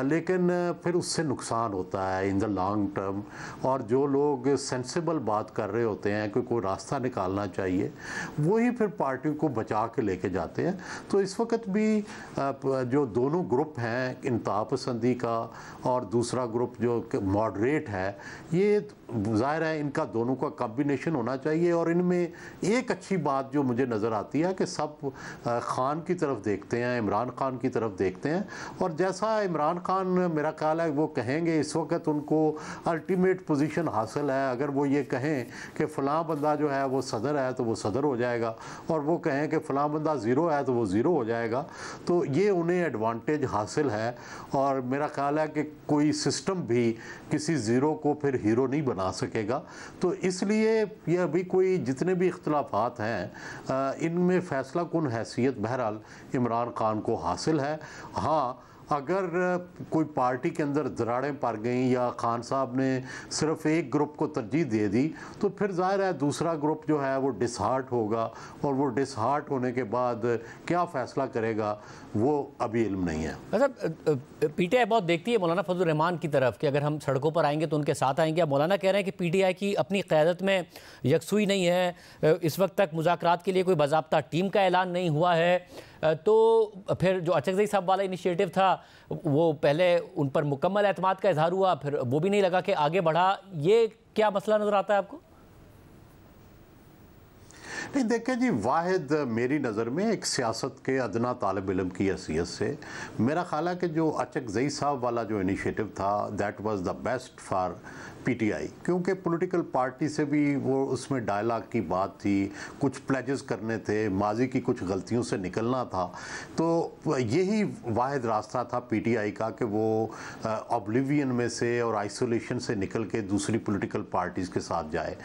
Speaker 9: लेकिन फिर उससे नुकसान होता है इन द लॉन्ग टर्म। और जो लोग सेंसिबल बात कर रहे होते हैं कि कोई रास्ता निकालना चाहिए, वही फिर पार्टी को बचा के लेके जाते हैं। तो इस वक्त भी जो दोनों ग्रुप हैं इंतहा पसंदी का और दूसरा ग्रुप जो मॉडरेट है, ये ज़ाहिर है इनका दोनों का कॉम्बिनेशन होना चाहिए। और इनमें एक अच्छी बात जो मुझे नज़र आती है कि सब खान की तरफ देखते हैं, इमरान खान की तरफ देखते हैं, और जैसा इमरान खान मेरा ख्याल है वो कहेंगे, इस वक्त उनको अल्टीमेट पोजीशन हासिल है। अगर वो ये कहें कि फ़लाँ बंदा जो है वो सदर है तो वो सदर हो जाएगा, और वो कहें कि फ़लाँ बंदा ज़ीरो है तो वो ज़ीरो हो जाएगा। तो ये उन्हें एडवांटेज हासिल है। और मेरा ख्याल है कि कोई सिस्टम भी किसी ज़ीरो को फिर हीरो नहीं बना सकेगा। तो इसलिए ये अभी कोई जितने भी इख्तलाफात हैं इनमें फ़ैसला कुन हैसियत बहरहाल इमरान खान को हासिल है। हाँ, अगर कोई पार्टी के अंदर दरारें पड़ गई या खान साहब ने सिर्फ एक ग्रुप को तरजीह दे दी तो फिर जाहिर है दूसरा ग्रुप जो है वो डिसहार्ट होगा, और वो डिसहार्ट होने के बाद क्या फ़ैसला करेगा वो अभी इल्म नहीं है।
Speaker 1: मतलब पीटीआई बहुत देखती है मौलाना फजल रहमान की तरफ कि अगर हम सड़कों पर आएंगे तो उनके साथ आएंगे। अब मौलाना कह रहे हैं कि पीटीआई की अपनी क़यादत में यकसुई नहीं है, इस वक्त तक मुज़ाकरात के लिए कोई बाज़ाब्ता टीम का ऐलान नहीं हुआ है। तो फिर जो अचकज़ई साहब वाला इनिशिएटिव था वो पहले उन पर मुकम्मल एतमाद का इजहार हुआ, फिर वो भी नहीं लगा कि आगे बढ़ा। ये क्या मसला नज़र आता है आपको?
Speaker 9: नहीं, देखें जी, वाहिद मेरी नज़र में एक सियासत के अदना तालिब इल्म की हैसियत से मेरा ख्याल है कि जो अचकज़ई साहब वाला जो इनिशिएटिव था that was the best for PTI, क्योंकि पॉलिटिकल पार्टी से भी वो उसमें डायलॉग की बात थी, कुछ प्लेजेस करने थे, माजी की कुछ गलतियों से निकलना था। तो यही वाहिद रास्ता था पीटीआई का कि वो ऑब्लिवियन में से और आइसोलेशन से निकल के दूसरी पॉलिटिकल पार्टीज़ के साथ जाए।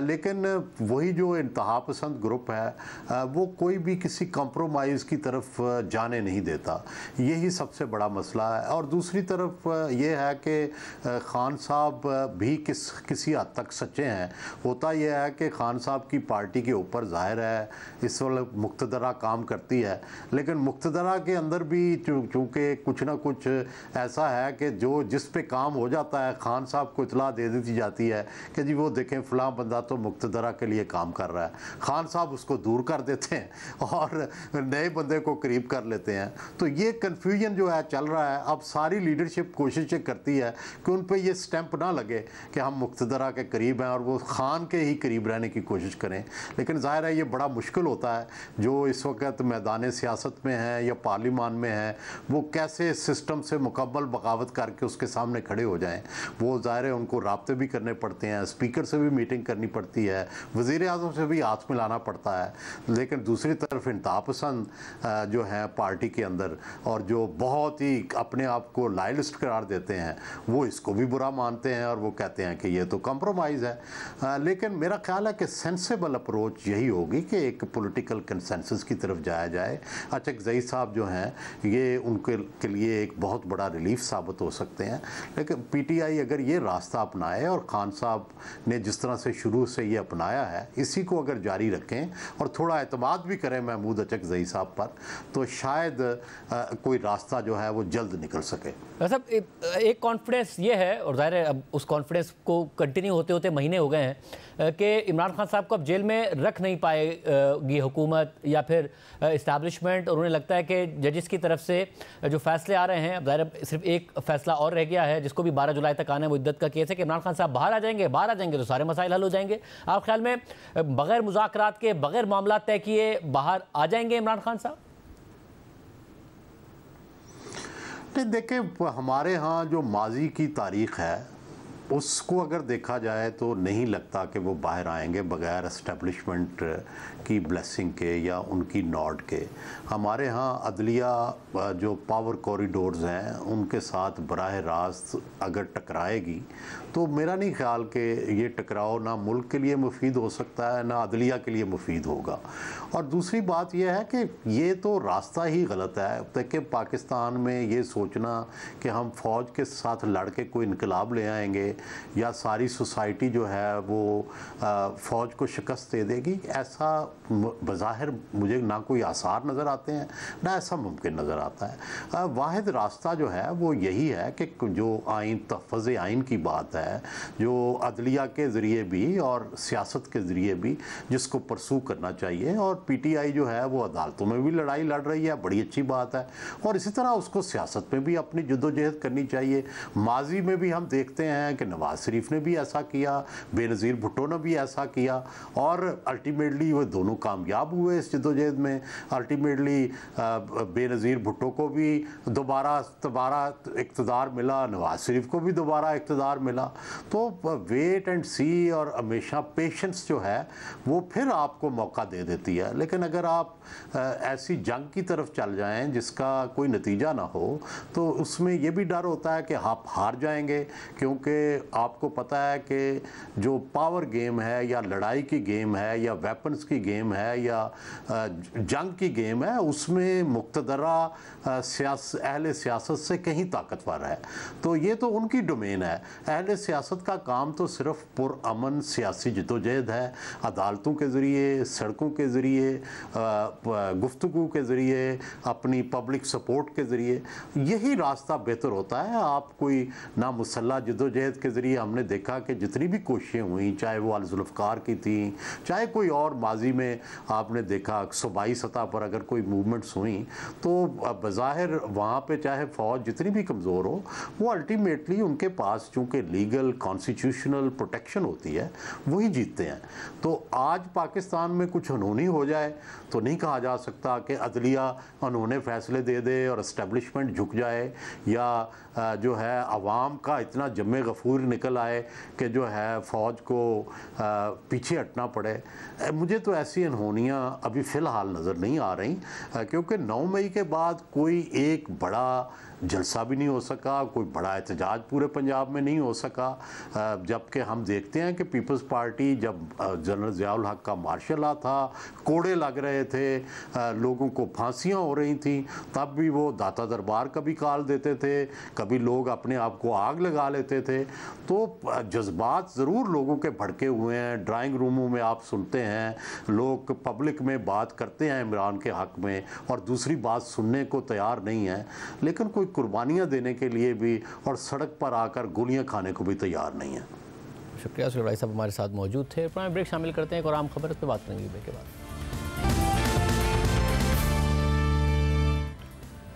Speaker 9: लेकिन वही जो इंतहा पसंद ग्रुप है वो कोई भी किसी कॉम्प्रोमाइज़ की तरफ जाने नहीं देता, यही सबसे बड़ा मसला है। और दूसरी तरफ ये है कि खान साहब भी किसी हद तक सच्चे हैं। होता यह है कि खान साहब की पार्टी के ऊपर ज़ाहिर है इस वक्त मुक्तदरा काम करती है, लेकिन मुक्तदरा के अंदर भी चूँकि कुछ ना कुछ ऐसा है कि जो जिस पे काम हो जाता है खान साहब को इतला दे दी जाती है कि जी वो देखें फ़लाँ बंदा तो मुक्तदरा के लिए काम कर रहा है। खान साहब उसको दूर कर देते हैं और नए बंदे को करीब कर लेते हैं। तो ये कन्फ्यूजन जो है चल रहा है। अब सारी लीडरशिप कोशिशें करती है कि उन पर ये स्टैंप ना लगे कि हम मुक्तदरा के करीब हैं और वो खान के ही करीब रहने की कोशिश करें। लेकिन ज़ाहिर है ये बड़ा मुश्किल होता है। जो इस वक्त मैदान सियासत में है या पार्लिमान में है वो कैसे सिस्टम से मुकम्मल बगावत करके उसके सामने खड़े हो जाएं। वो ज़ाहिर है उनको राब्ते भी करने पड़ते हैं, स्पीकर से भी मीटिंग करनी पड़ती है, वज़ीर आज़म से भी हाथ मिलाना लाना पड़ता है, लेकिन दूसरी तरफ इंतहापसंद जो है पार्टी के अंदर और जो बहुत ही अपने आप को लॉयलिस्ट करार देते हैं वो इसको भी बुरा मानते हैं और वो कहते हैं कि ये तो कॉम्प्रोमाइज़ है। लेकिन मेरा ख्याल है कि सेंसेबल अप्रोच यही होगी कि एक पॉलिटिकल कंसेंसस की तरफ जाया जाए। अचकज़ई साहब जो हैं ये उनके के लिए एक बहुत बड़ा रिलीफ साबित हो सकते हैं, लेकिन पीटीआई अगर ये रास्ता अपनाए और खान साहब ने जिस तरह से शुरू से ये अपनाया है इसी को अगर जारी रखें और थोड़ा एतमाद भी करें महमूद अचकज़ई साहब पर, तो शायद कोई रास्ता जो है वो जल्द निकल सके।
Speaker 1: सब एक कॉन्फिडेंस ये है, और जाहिर है अब उस कॉन्फिडेंस को कंटिन्यू होते होते महीने हो गए हैं कि इमरान खान साहब को अब जेल में रख नहीं पाएगी हुकूमत या फिर इस्टेब्लिशमेंट, और उन्हें लगता है कि जजिस की तरफ से जो फैसले आ रहे हैं, अब जाहिर सिर्फ एक फैसला और रह गया है जिसको भी 12 जुलाई तक आना है, वो इद्दत का केस है कि इमरान खान साहब बाहर आ जाएंगे तो सारे मसाइल हल हो जाएंगे। आप ख्याल में बगैर मुज़ाकरात के, बगैर मामला तय किए बाहर आ जाएंगे इमरान खान साहब?
Speaker 9: देखिए, हमारे यहाँ जो माजी की तारीख़ है उसको अगर देखा जाए तो नहीं लगता कि वो बाहर आएंगे बगैर एस्टेब्लिशमेंट की ब्लेसिंग के या उनकी नॉड के। हमारे यहाँ अदलिया जो पावर कॉरिडोर्स हैं उनके साथ बराह रास्त अगर टकराएगी तो मेरा नहीं ख्याल कि ये टकराव ना मुल्क के लिए मुफीद हो सकता है ना अदलिया के लिए मुफीद होगा। और दूसरी बात यह है कि ये तो रास्ता ही गलत है। देखिए, पाकिस्तान में ये सोचना कि हम फ़ौज के साथ लड़ के कोई इनकलाब ले आएंगे या सारी सोसाइटी जो है वो फ़ौज को शिकस्त दे देगी, ऐसा बज़ाहिर मुझे ना कोई आसार नज़र आते हैं ना ऐसा मुमकिन नज़र आता है। वाहिद रास्ता जो है वो यही है कि जो आइन तहफ़्फ़ुज़ आइन की बात है, जो अदलिया के ज़रिए भी और सियासत के ज़रिए भी जिसको परसू करना चाहिए, और पीटीआई जो है वो अदालतों में भी लड़ाई लड़ रही है, बड़ी अच्छी बात है, और इसी तरह उसको सियासत में भी अपनी जद्दोजहद करनी चाहिए। माजी में भी हम देखते हैं कि नवाज शरीफ ने भी ऐसा किया, बेनज़ीर भुट्टो ने भी ऐसा किया, और अल्टीमेटली वो दोनों कामयाब हुए इस जद्दोजहद में। अल्टीमेटली बेनज़ीर भुट्टो को भी दोबारा इक़्तिदार मिला, नवाज शरीफ को भी दोबारा इक़्तिदार मिला। तो वेट एंड सी और हमेशा पेशेंस जो है वो फिर आपको मौका दे देती है। लेकिन अगर आप ऐसी जंग की तरफ चल जाएं जिसका कोई नतीजा ना हो तो उसमें ये भी डर होता है कि आप हार जाएंगे, क्योंकि आपको पता है कि जो पावर गेम है या लड़ाई की गेम है या वेपन्स की गेम है या जंग की गेम है उसमें मुक़्तदरा अहले सियासत से कहीं ताकतवर है। तो ये तो उनकी डोमेन है। अहले सियासत का काम तो सिर्फ पुरअमन सियासी जद्दोजहद है, अदालतों के ज़रिए, सड़कों के ज़रिए, गुफ्तगू के ज़रिए, अपनी पब्लिक सपोर्ट के ज़रिए, यही रास्ता बेहतर होता है। आप कोई ना मुसल्ला जद्दोजहद के ज़रिए हमने देखा कि जितनी भी कोशिशें हुई, चाहे वो अल-जुल्फ़िकार की थी, चाहे कोई और माजी में आपने देखा सूबाई सतह पर अगर कोई मूवमेंट्स हुई तो बज़ाहिर वहाँ पे चाहे फ़ौज जितनी भी कमज़ोर हो वो अल्टीमेटली उनके पास चूँकि लीगल कॉन्स्टिट्यूशनल प्रोटेक्शन होती है वही जीतते हैं। तो आज पाकिस्तान में कुछ अनहोनी हो जाए तो नहीं कहा जा सकता कि अदलिया अनहोने फ़ैसले दे दे और इस्टेब्लिशमेंट झुक जाए या जो है अवाम का इतना जम्मे गफूर निकल आए कि जो है फ़ौज को पीछे हटना पड़े। मुझे तो ऐसी अनहोनियाँ अभी फ़िलहाल नज़र नहीं आ रही, क्योंकि 9 मई के बाद कोई एक बड़ा जलसा भी नहीं हो सका, कोई बड़ा एहतजाज पूरे पंजाब में नहीं हो सका। जबकि हम देखते हैं कि पीपल्स पार्टी जब जनरल ज़ियाउल हक का मार्शल लॉ था, कोड़े लग रहे थे, लोगों को फांसियां हो रही थी, तब भी वो दाता दरबार का भी कॉल देते थे, कभी लोग अपने आप को आग लगा लेते थे। तो जज्बात ज़रूर लोगों के भड़के हुए हैं। ड्राइंग रूमों में आप सुनते हैं लोग पब्लिक में बात करते हैं इमरान के हक़ में और दूसरी बात सुनने को तैयार नहीं है, लेकिन कोई कुर्बानियां देने के लिए भी और सड़क पर आकर गोलियां खाने को भी तैयार नहीं है।
Speaker 1: शुक्रिया सुहेल भाई साहब हमारे साथ मौजूद थे। पुराने ब्रेक शामिल करते हैं, एक और आम खबर इस पर बात करेंगे ब्रेक के बाद।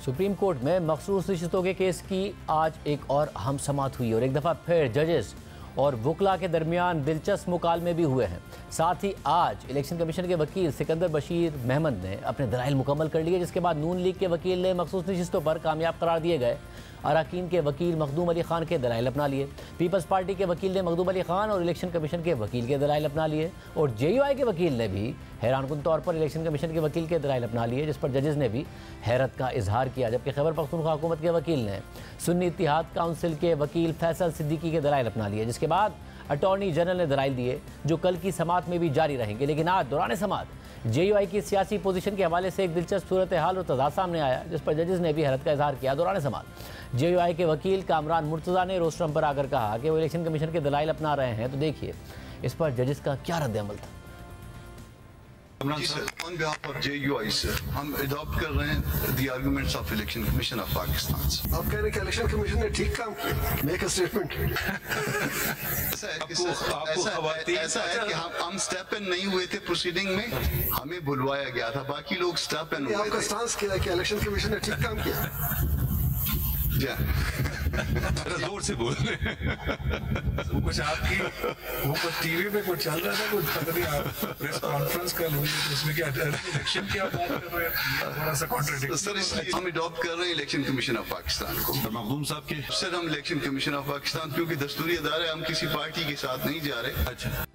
Speaker 1: सुप्रीम कोर्ट में मखसूस रिश्तों के केस की आज एक और अहम समाअत हुई और एक दफ़ा फिर जजेस और वकला के दरमियान दिलचस्प मुकालमे भी हुए हैं। साथ ही आज इलेक्शन कमीशन के वकील सिकंदर बशीर महमद ने अपने दलाइल मुकम्मल कर लिए, जिसके बाद नून लीग के वकील ने मखसूस नशिस्तों पर कामयाब करार दिए गए अरकान के वकील मखदूम अली खान के दलाइल अपना लिए। पीपल्स पार्टी के वकील ने मखदूम अली खान और इलेक्शन कमीशन के वकील के दलाइल अपना लिए और JUI के वकील ने भी हैरानकुन तौर पर इलेक्शन कमीशन के वकील के दलाइल अपना लिए, जिस पर जजेस ने भी हैरत का इजहार किया। जबकि खैबर पख्तूनख्वा हुकूमत के वकील ने सुन्नी इत्तिहाद काउंसिल के वकील फैसल सिद्दीकी के दलाइल अपना लिए, जिसके बाद अटॉर्नी जनरल ने दलाइल दिए जो कल की समात में भी जारी रहेंगे। लेकिन आज दौरान समात JUI की सियासी पोजीशन के हवाले से एक दिलचस्प सूरत हाल और तजाद सामने आया, जिस पर जजेस ने भी हैरत का इजहार किया। दौरान समात JUI के वकील कामरान मुर्तज़ा ने रोस्ट्रम पर आकर कहा कि वो इलेक्शन कमीशन के दलाइल अपना रहे हैं, तो देखिए इस पर जजेस का क्या रद्द-ए-अमल था।
Speaker 10: On behalf of JUI sir, हम अडॉप्ट कर रहे हैं the arguments of Election Commission of Pakistan.
Speaker 11: आप कह रहे हैं कि इलेक्शन कमीशन ने ठीक काम किया, मेक अ स्टेटमेंट।
Speaker 10: ऐसा है कि हम स्टेप इन नहीं हुए थे प्रोसीडिंग में, हमें बुलवाया गया था, बाकी लोग स्टेप इन हुए थे।
Speaker 11: आपका स्टांस क्या है कि इलेक्शन कमीशन ने ठीक काम किया?
Speaker 12: जोर से बोल रहे कुछ आपकी वो कुछ टीवी पे कुछ चल रहा था, कुछ पता नहीं आप प्रेस कॉन्फ्रेंस कल हुई तो उसमें क्या इलेक्शन क्या बात कर रहे हैं, थोड़ा सा कॉन्ट्रडिक्शन।
Speaker 10: सर इसलिए हम अडॉप्ट कर रहे हैं इलेक्शन कमीशन ऑफ पाकिस्तान को। मखदूम साहब के सर हम इलेक्शन कमीशन ऑफ पाकिस्तान क्योंकि दस्तूरी अदारा है, हम किसी पार्टी के साथ नहीं जा रहे। अच्छा,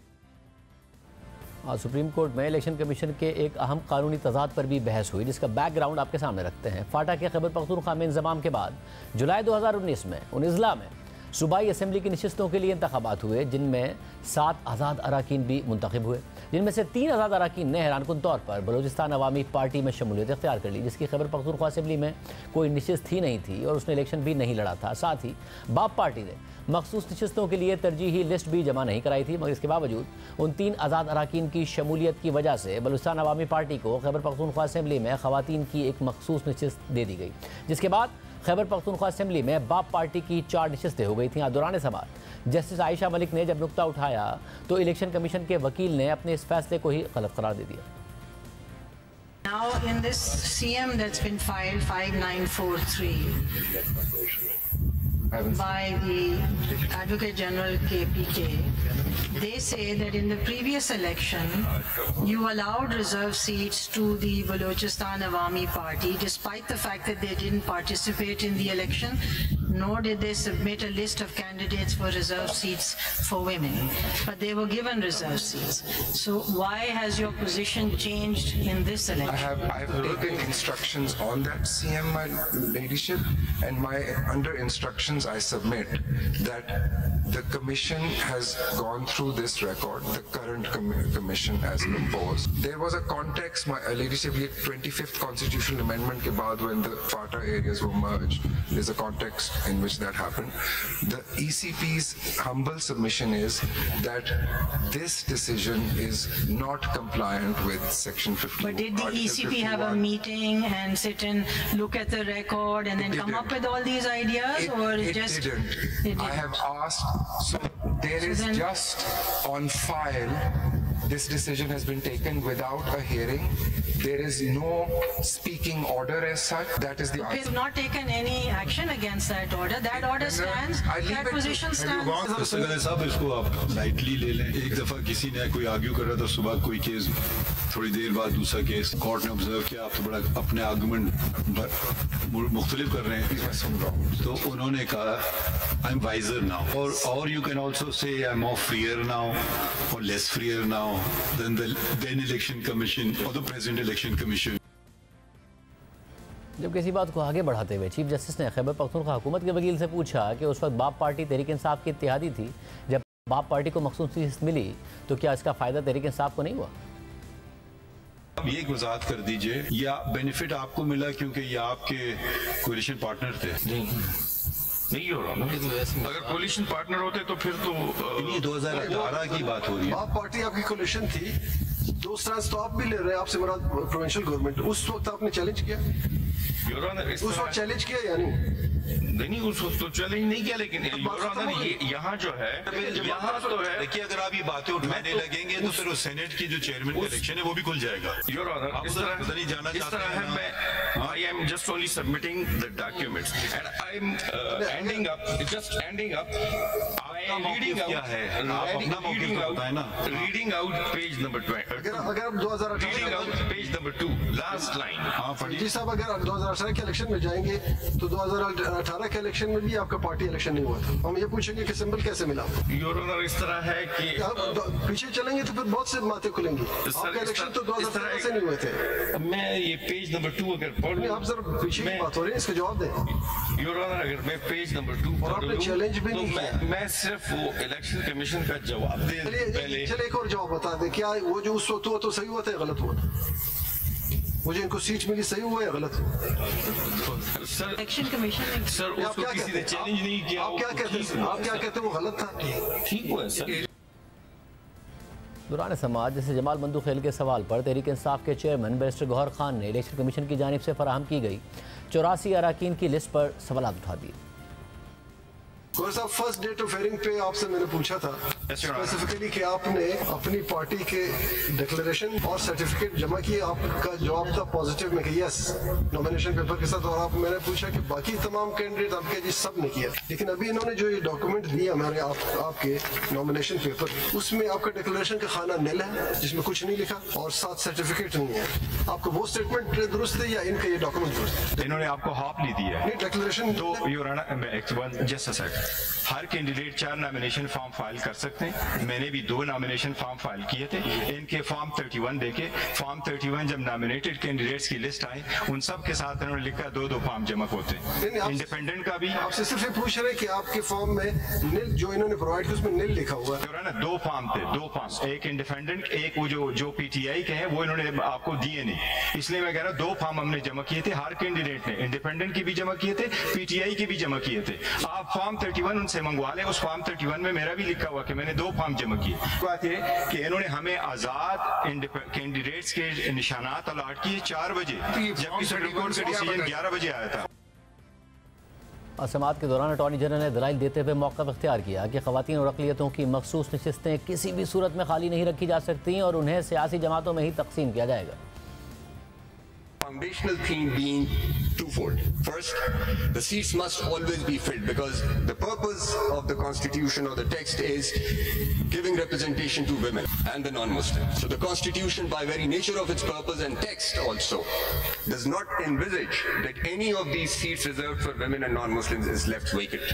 Speaker 1: आज सुप्रीम कोर्ट में इलेक्शन कमीशन के एक अहम कानूनी तजाद पर भी बहस हुई, जिसका बैकग्राउंड आपके सामने रखते हैं। फाटा के खैबर पख्तूनख्वा में इंजमाम के बाद जुलाई 2019 में उन अजला में सूबाई असम्बली की नशिस्तों के लिए इंतखाबात हुए, जिनमें 7 आज़ाद अरकान भी मुंतखब हुए, जिनमें से 3 आज़ाद अरकान ने हैरानकुन तौर पर बलोचिस्तान अवामी पार्टी में शमूलियत इख्तियार कर ली, जिसकी खैबर पख्तूनख्वा असम्बली में कोई नशिस्त ही नहीं थी और उसने इलेक्शन भी नहीं लड़ा था। साथ ही बाप पार्टी ने मखसूस नशिस्तों के लिए तरजीही लिस्ट भी जमा नहीं कराई थी, मगर इसके बावजूद उन 3 आज़ाद अरकान की शमूलियत की वजह से बलूचिस्तान अवामी पार्टी को खैबर पख्तूनख्वा असम्बली में ख़वातीन की एक मखसूस नशिस्त दे दी गई, जिसके बाद खैबर पख्तूनख्वा असम्बली में बाप पार्टी की 4 नशिस्तें हो गई थीं। दौरान समात जस्टिस आयशा मलिक ने जब नुक्ता उठाया तो इलेक्शन कमीशन के वकील ने अपने इस फैसले को ही गलत करार दे दिया।
Speaker 13: Now in this CM that's been filed 5943 by the Advocate General KPK, they say that in the previous election you allowed reserve seats to the Balochistan Awami Party despite the fact that they didn't participate in the election, nor did they submit a list of candidates for reserve seats for women, but they were given reserve seats. So why has your position changed in this election?
Speaker 12: I have taken instructions on that CM, my ladyship, and under instructions I submit that the commission has gone through this record, the current commission as proposed. There was a context, my ladyship, the 25th constitutional amendment ke baad when the FATA areas were merged, there's a context in which that happened. The ECP's humble submission is that this decision is not compliant with section 15.
Speaker 13: But did the ECP have a meeting and sit and look at the record and then come up with all these ideas, or
Speaker 12: it didn't. I have asked, so there is just on file, this decision has been taken without a hearing. There is no speaking order as such. That is the answer.
Speaker 13: We have not taken any action against that order. That order stands. That position stands.
Speaker 14: साहब इसको आप lightly ले लें। एक दफा किसी ने कोई आर्ग्यू कर रहा था, सुबह कोई केस, थोड़ी देर बाद दूसरा केस, कोर्ट ने ऑब्जर्व किया आप तो बड़ा अपने आर्गुमेंट मुख्तलिफ कर रहे हैं, तो उन्होंने कहा आई एम वाइजर नाउ, और you can also say I am more freer now और less freer now than the then election commission और द प्रेजेंट इलेक्शन कमीशन।
Speaker 1: जब किसी बात को आगे बढ़ाते हुए चीफ जस्टिस ने खैबर पख्तूनख्वा हुकूमत के वकील से पूछा कि उस वक्त बाप पार्टी तहरीक इंसाफ की इत्तेहादी थी, जब बाप पार्टी को मखसूस लिस्ट मिली तो क्या इसका फ़ायदा तहरीक इंसाफ को नहीं हुआ?
Speaker 14: अब ये एक वजाहत कर दीजिए, या बेनिफिट आपको मिला क्योंकि ये आपके कोलिशन पार्टनर थे? नहीं हो रहा ना, अगर कोलिशन पार्टनर होते तो फिर तो 2018 की बात हो रही है।
Speaker 11: बाप पार्टी आपकी कोलिशन थी, दूसरा स्टॉप भी ले रहे हैं आपसे, बड़ा प्रोविंशियल गवर्नमेंट, उस वक्त आपने चैलेंज किया? उस वक्त चैलेंज किया या
Speaker 14: नहीं, उस वक्त तो चैलेंज नहीं किया, लेकिन यहाँ जो है, यहाँ तो है, देखिए अगर आप ये बातें उठाने लगेंगे तो फिर सेनेट की जो चेयरमैन का इलेक्शन है वो भी खुल जाएगा। योर ऑनर, इस तरह है, मैं I am just only submitting the documents and I am ending up. I reading क्या है, आप अपना मौक़िफ़ बताएं ना।
Speaker 15: रीडिंग आउट पेज नंबर 20,
Speaker 11: अगर 2018
Speaker 15: reading out page number 2 last line.
Speaker 14: हाँ पढ़िए
Speaker 11: जी साहब, अगर 2018 के इलेक्शन में जाएंगे तो 2018 के इलेक्शन में भी आपका पार्टी इलेक्शन नहीं हुआ था। हम ये पूछेंगे कि सिंबल कैसे मिला।
Speaker 15: योर ऑनर, इस तरह है कि
Speaker 11: पीछे चलेंगे तो फिर बहुत से बातें खुलेंगी। आपका इलेक्शन तो 2018 से नहीं हुए थे।
Speaker 15: मैं ये पेज नंबर 2 अगर पढ़ लूं,
Speaker 11: आप जरा पीछे की बात हो रही है, इसका जवाब दें।
Speaker 15: योर ऑनर, अगर मैं पेज नंबर 2
Speaker 11: और आपने चैलेंज भी
Speaker 15: तो
Speaker 11: नहीं किया।
Speaker 15: मैं सिर्फ वो इलेक्शन कमीशन का जवाब दे पहले।
Speaker 11: चलिए एक और जवाब बता दें, क्या वो जो उस वक्त हुआ तो सही हुआ था या गलत हुआ? मुझे इनको सीट मिली सही हुआ या गलत हुआ?
Speaker 15: सर
Speaker 13: इलेक्शन कमीशन
Speaker 15: सर उसको किसी ने चैलेंज नहीं किया।
Speaker 11: आप क्या कहते हैं वो गलत था?
Speaker 15: ठीक हुआ सर।
Speaker 1: दौरान समाज जैसे जमाल बंदू खेल के सवाल पर तहरीक इंसाफ के चेयरमैन बैरिस्टर गौहर खान ने इलेक्शन कमीशन की जानिब से फराहम की गई 84 अरकान की लिस्ट पर सवाल उठा दिए।
Speaker 11: गौहर साहब, फर्स्ट डेट ऑफ हेयरिंग पे आपसे मैंने पूछा था स्पेसिफिकली कि आपने अपनी पार्टी के डिक्लेरेशन और सर्टिफिकेट जमा किए। आपका जवाब था पॉजिटिव में कि यस, नॉमिनेशन पेपर के साथ। और आप मैंने पूछा कि बाकी तमाम कैंडिडेट आपके जी सब ने किया, लेकिन अभी इन्होंने जो ये डॉक्यूमेंट दिया हमारे आपके नॉमिनेशन पेपर, उसमें आपका डिक्लेरेशन का खाना निल है जिसमें कुछ नहीं लिखा और साथ सर्टिफिकेट नहीं है। आपको वो स्टेटमेंट दुरुस्त है या इनका ये डॉक्यूमेंट दुरुस्त है?
Speaker 3: इन्होंने आपको हाफ ली दी है
Speaker 11: डिक्लेरेशन
Speaker 3: तो your honour just a second, हर कैंडिडेट 4 नॉमिनेशन फॉर्म फाइल कर सकते हैं। मैंने भी 2 नॉमिनेशन फॉर्म फाइल किए थे। इनके फॉर्म 31 देखे। फॉर्म 31 जब नॉमिनेटेड कैंडिडेट्स की लिस्ट आई, उन सब के साथ इन्होंने लिखा 2-2 फॉर्म जमा होते हैं। इंडिपेंडेंट का भी
Speaker 11: आपसे सिर्फ ये पूछ रहे कि आपके फॉर्म में निल जो इन्होंने प्रोवाइड किया उसमें निल लिखा हुआ है
Speaker 3: ना। 2 फॉर्म थे, 2 फॉर्म, एक इंडिपेंडेंट, एक वो जो पीटीआई के हैं वो इन्होंने आपको दिए नहीं। इसलिए मैं कह रहा हूँ 2 फॉर्म हमने जमा किए थे हर कैंडिडेट ने, इंडिपेंडेंट की भी जमा किए थे, पीटीआई की भी जमा किए थे। आप फॉर्म 31 उनसे मंगवा लें। उस फॉर्म 31 में मेरा भी लिखा हुआ कि मैंने 2 फॉर्म जमा किए। बात ये कि इन्होंने हमें आजाद कैंडिडेट्स के निशानात अलॉट किए 4 बजे, जबकि सुप्रीम कोर्ट का डिसीजन 11 बजे आया था।
Speaker 1: समाअत के दौरान अटॉर्नी जनरल ने दलाइल देते हुए मौक़िफ़ इख्तियार किया कि ख़वातीन और अक़लियतों की मखसूस नशिस्तें किसी भी सूरत में खाली नहीं रखी जा सकती और उन्हें सियासी जमातों में ही तकसीम किया जाएगा।
Speaker 16: Foundational theme being twofold. First, the seats must always be filled because the purpose of the constitution or the text is giving representation to women and the non-Muslims. So the constitution by very nature of its purpose and text also does not envisage that any of these seats reserved for women and non-Muslims is left vacant.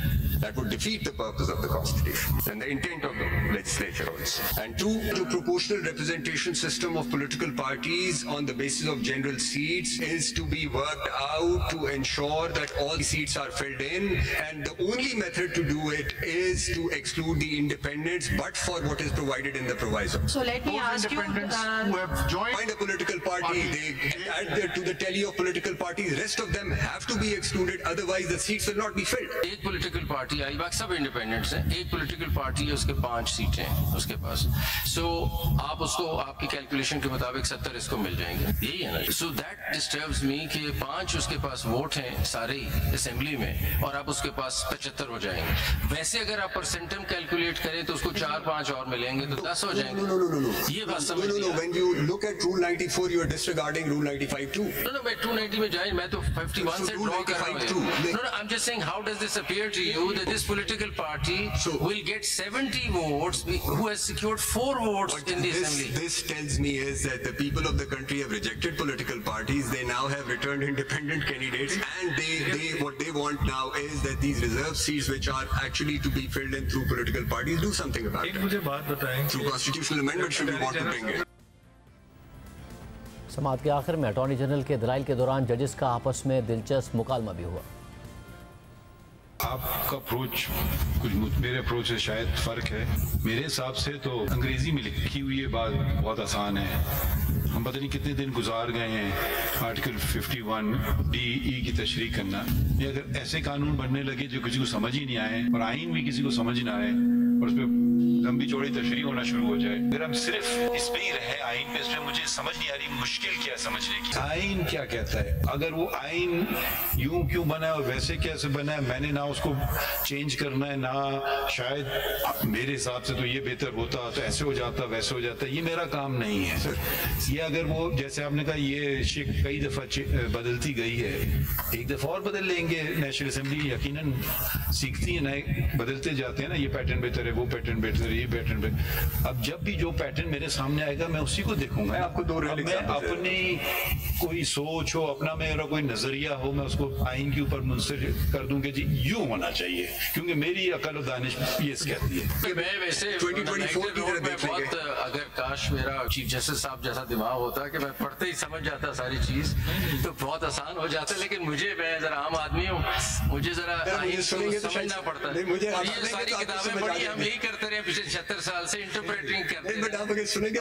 Speaker 16: That would defeat the purpose of the constitution and the intent of the legislature also. And 2, the proportional representation system of political parties on the basis of general seats is to be worked out to ensure that all the seats are filled in, and the only method to do it is to exclude the independents, but for what is provided in the proviso.
Speaker 13: So let me ask you,
Speaker 16: who have joined a political party, they add to the tally of political parties, rest of them have to be excluded, otherwise the seats will not be filled.
Speaker 17: एक political party आई, बाकी सब independents हैं, एक political party है उसके 5 सीटें हैं उसके पास, so आप उसको आपकी calculation के मुताबिक 70 इसको मिल जाएंगे, यही है ना। So that disturbs me कि 5 उसके पास वोट हैं सारे असेंबली में और आप उसके पास 75 हो जाएंगे। वैसे अगर आप परसेंटम कैलकुलेट करें तो उसको 4-5 और मिलेंगे तो 10 हो जाएंगे। ये बात समझ लीजिए।
Speaker 16: When you look at Rule 94, you are disregarding Rule 95 too.
Speaker 17: No, मैं 290 में जाए, मैं तो 51 से ड्रॉ कर रहा हूँ। No, I'm just saying, how does this appear to you that this political party will get 70 votes who has secured 4 votes in the assembly?
Speaker 16: This tells me is that the people of the country have rejected political parties. They now have returned independent candidates, and what they want now is that these reserved seats, which are actually to be filled in through political parties, do something about it.
Speaker 15: मुझे बात बताएं,
Speaker 16: through constitutional amendment should we want to bring it.
Speaker 1: समाअत के आखिर में attorney general के दलाइल के दौरान जजेस का आपस में दिलचस्प मुकालमा भी हुआ।
Speaker 14: आपका अप्रोच कुछ मेरे अप्रोच से शायद फ़र्क है। मेरे हिसाब से तो अंग्रेज़ी में लिखी हुई ये बात बहुत आसान है। हम पता नहीं कितने दिन गुजार गए हैं आर्टिकल 51(d)(e) की तशरीह करना। ये अगर ऐसे कानून बनने लगे जो किसी को समझ ही नहीं आए और आइन भी किसी को समझ ना आए और उस पर लंबी चौड़ी तशरीह होना शुरू हो जाए। अगर हम सिर्फ इस पे ही रहे आइन पे, इसमें मुझे समझ नहीं आ रही मुश्किल क्या समझने की। आइन क्या कहता है? अगर वो आइन यूं क्यों बना है और वैसे कैसे बना है, मैंने ना उसको चेंज करना है, ना शायद मेरे हिसाब से तो ये बेहतर होता, तो ऐसे हो जाता, वैसे हो जाता, ये मेरा काम नहीं है सर। ये अगर वो जैसे आपने कहा ये शिक कई दफा बदलती गई है, एक दफा और बदल लेंगे। नेशनल असेंबली यकीनन सीखती है, नए बदलते जाते हैं ना, ये पैटर्न बेहतर है, वो पैटर्न बेहतर है, ये पैटर्न बेहतर। अब जब भी जो पैटर्न मेरे सामने आएगा मैं उसी को देखूंगा।
Speaker 16: आपको दो
Speaker 14: मैं अपनी कोई सोच हो, अपना मेरा कोई नजरिया हो, मैं उसको आइन के ऊपर मुंसर कर दूंगा जी यूं होना चाहिए, क्योंकि मेरी अकल और दानिश ये कहती है।
Speaker 17: मैं वैसे 2024 की तरह देख बहुत, अगर काश मेरा चीफ जस्टिस साहब जैसा दिमाग होता कि मैं पढ़ते ही समझ जाता सारी चीज, तो बहुत आसान हो जाता। लेकिन मुझे, मैं जरा आम आदमी हूँ, मुझे जरा समझना पड़ता है। ये सारी किताबें पढ़ी, हम यही करते रहे पिछले 76 साल से, इंटरप्रेटिंग करते हैं।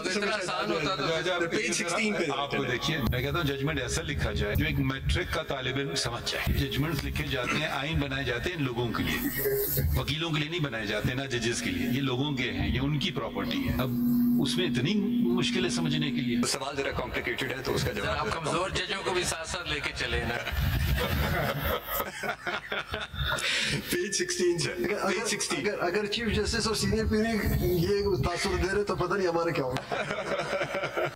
Speaker 17: इतना आसान होता तो
Speaker 14: पेज 16 पे आपको देखिए, मैं कहता हूँ जजमेंट ऐसा लिखा जाए जो एक मैट्रिक का तालिब इल्म समझ जाए। जजमेंट्स लिखे जाते हैं, आइन बनाए जाते हैं लोगों के लिए, वकीलों के लिए नहीं बनाए जाते ना जजेस के लिए, ये लोगों के हैं, ये उनकी प्रॉपर्टी है। अब उसमें इतनी मुश्किलें समझने के लिए
Speaker 16: सवाल जरा कॉम्प्लिकेटेड है, तो उसका जवाब
Speaker 17: आप कमजोर जजों को भी साथ साथ लेके चले ना।
Speaker 11: पेज 16 से पेज 16 अगर चीफ जस्टिस और सीनियर पीरी ये तासुर दे रहे तो पता नहीं हमारे क्या होगा।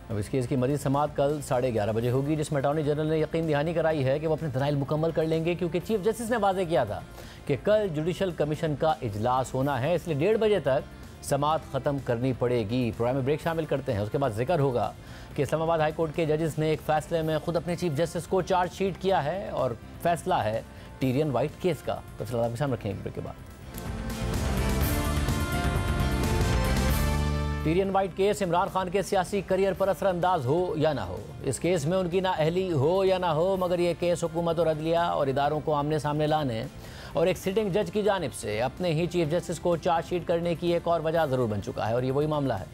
Speaker 1: अब इस केस की मजीद समाअत कल 11:30 बजे होगी, जिसमें अटॉर्नी जनरल ने यकीन दहानी कराई है कि वो अपने दलाइल मुकम्मल कर लेंगे, क्योंकि चीफ जस्टिस ने वाजे किया था कि कल जुडिशल कमीशन का इजलास होना है, इसलिए 1:30 बजे तक समाअत ख़त्म करनी पड़ेगी। प्रोग्राम में ब्रेक शामिल करते हैं, उसके बाद जिक्र होगा कि इस्लामाबाद हाई कोर्ट के जजेस ने एक फ़ैसले में खुद अपने चीफ जस्टिस को चार्जशीट किया है, और फैसला है टीरियन वाइट केस का। तो फिलहाल आपके सामने रखेंगे ब्रेक के बाद। Tyrion white case Imran Khan के सियासी करियर पर असरअंदाज हो या ना हो, इस केस में उनकी नाअहली हो या ना हो, मगर यह केस हुकूमत और अदलिया और इदारों को आमने सामने लाने और एक सिटिंग जज की जानिब से अपने ही चीफ जस्टिस को चार्जशीट करने की एक और वजह ज़रूर बन चुका है। और ये वही मामला है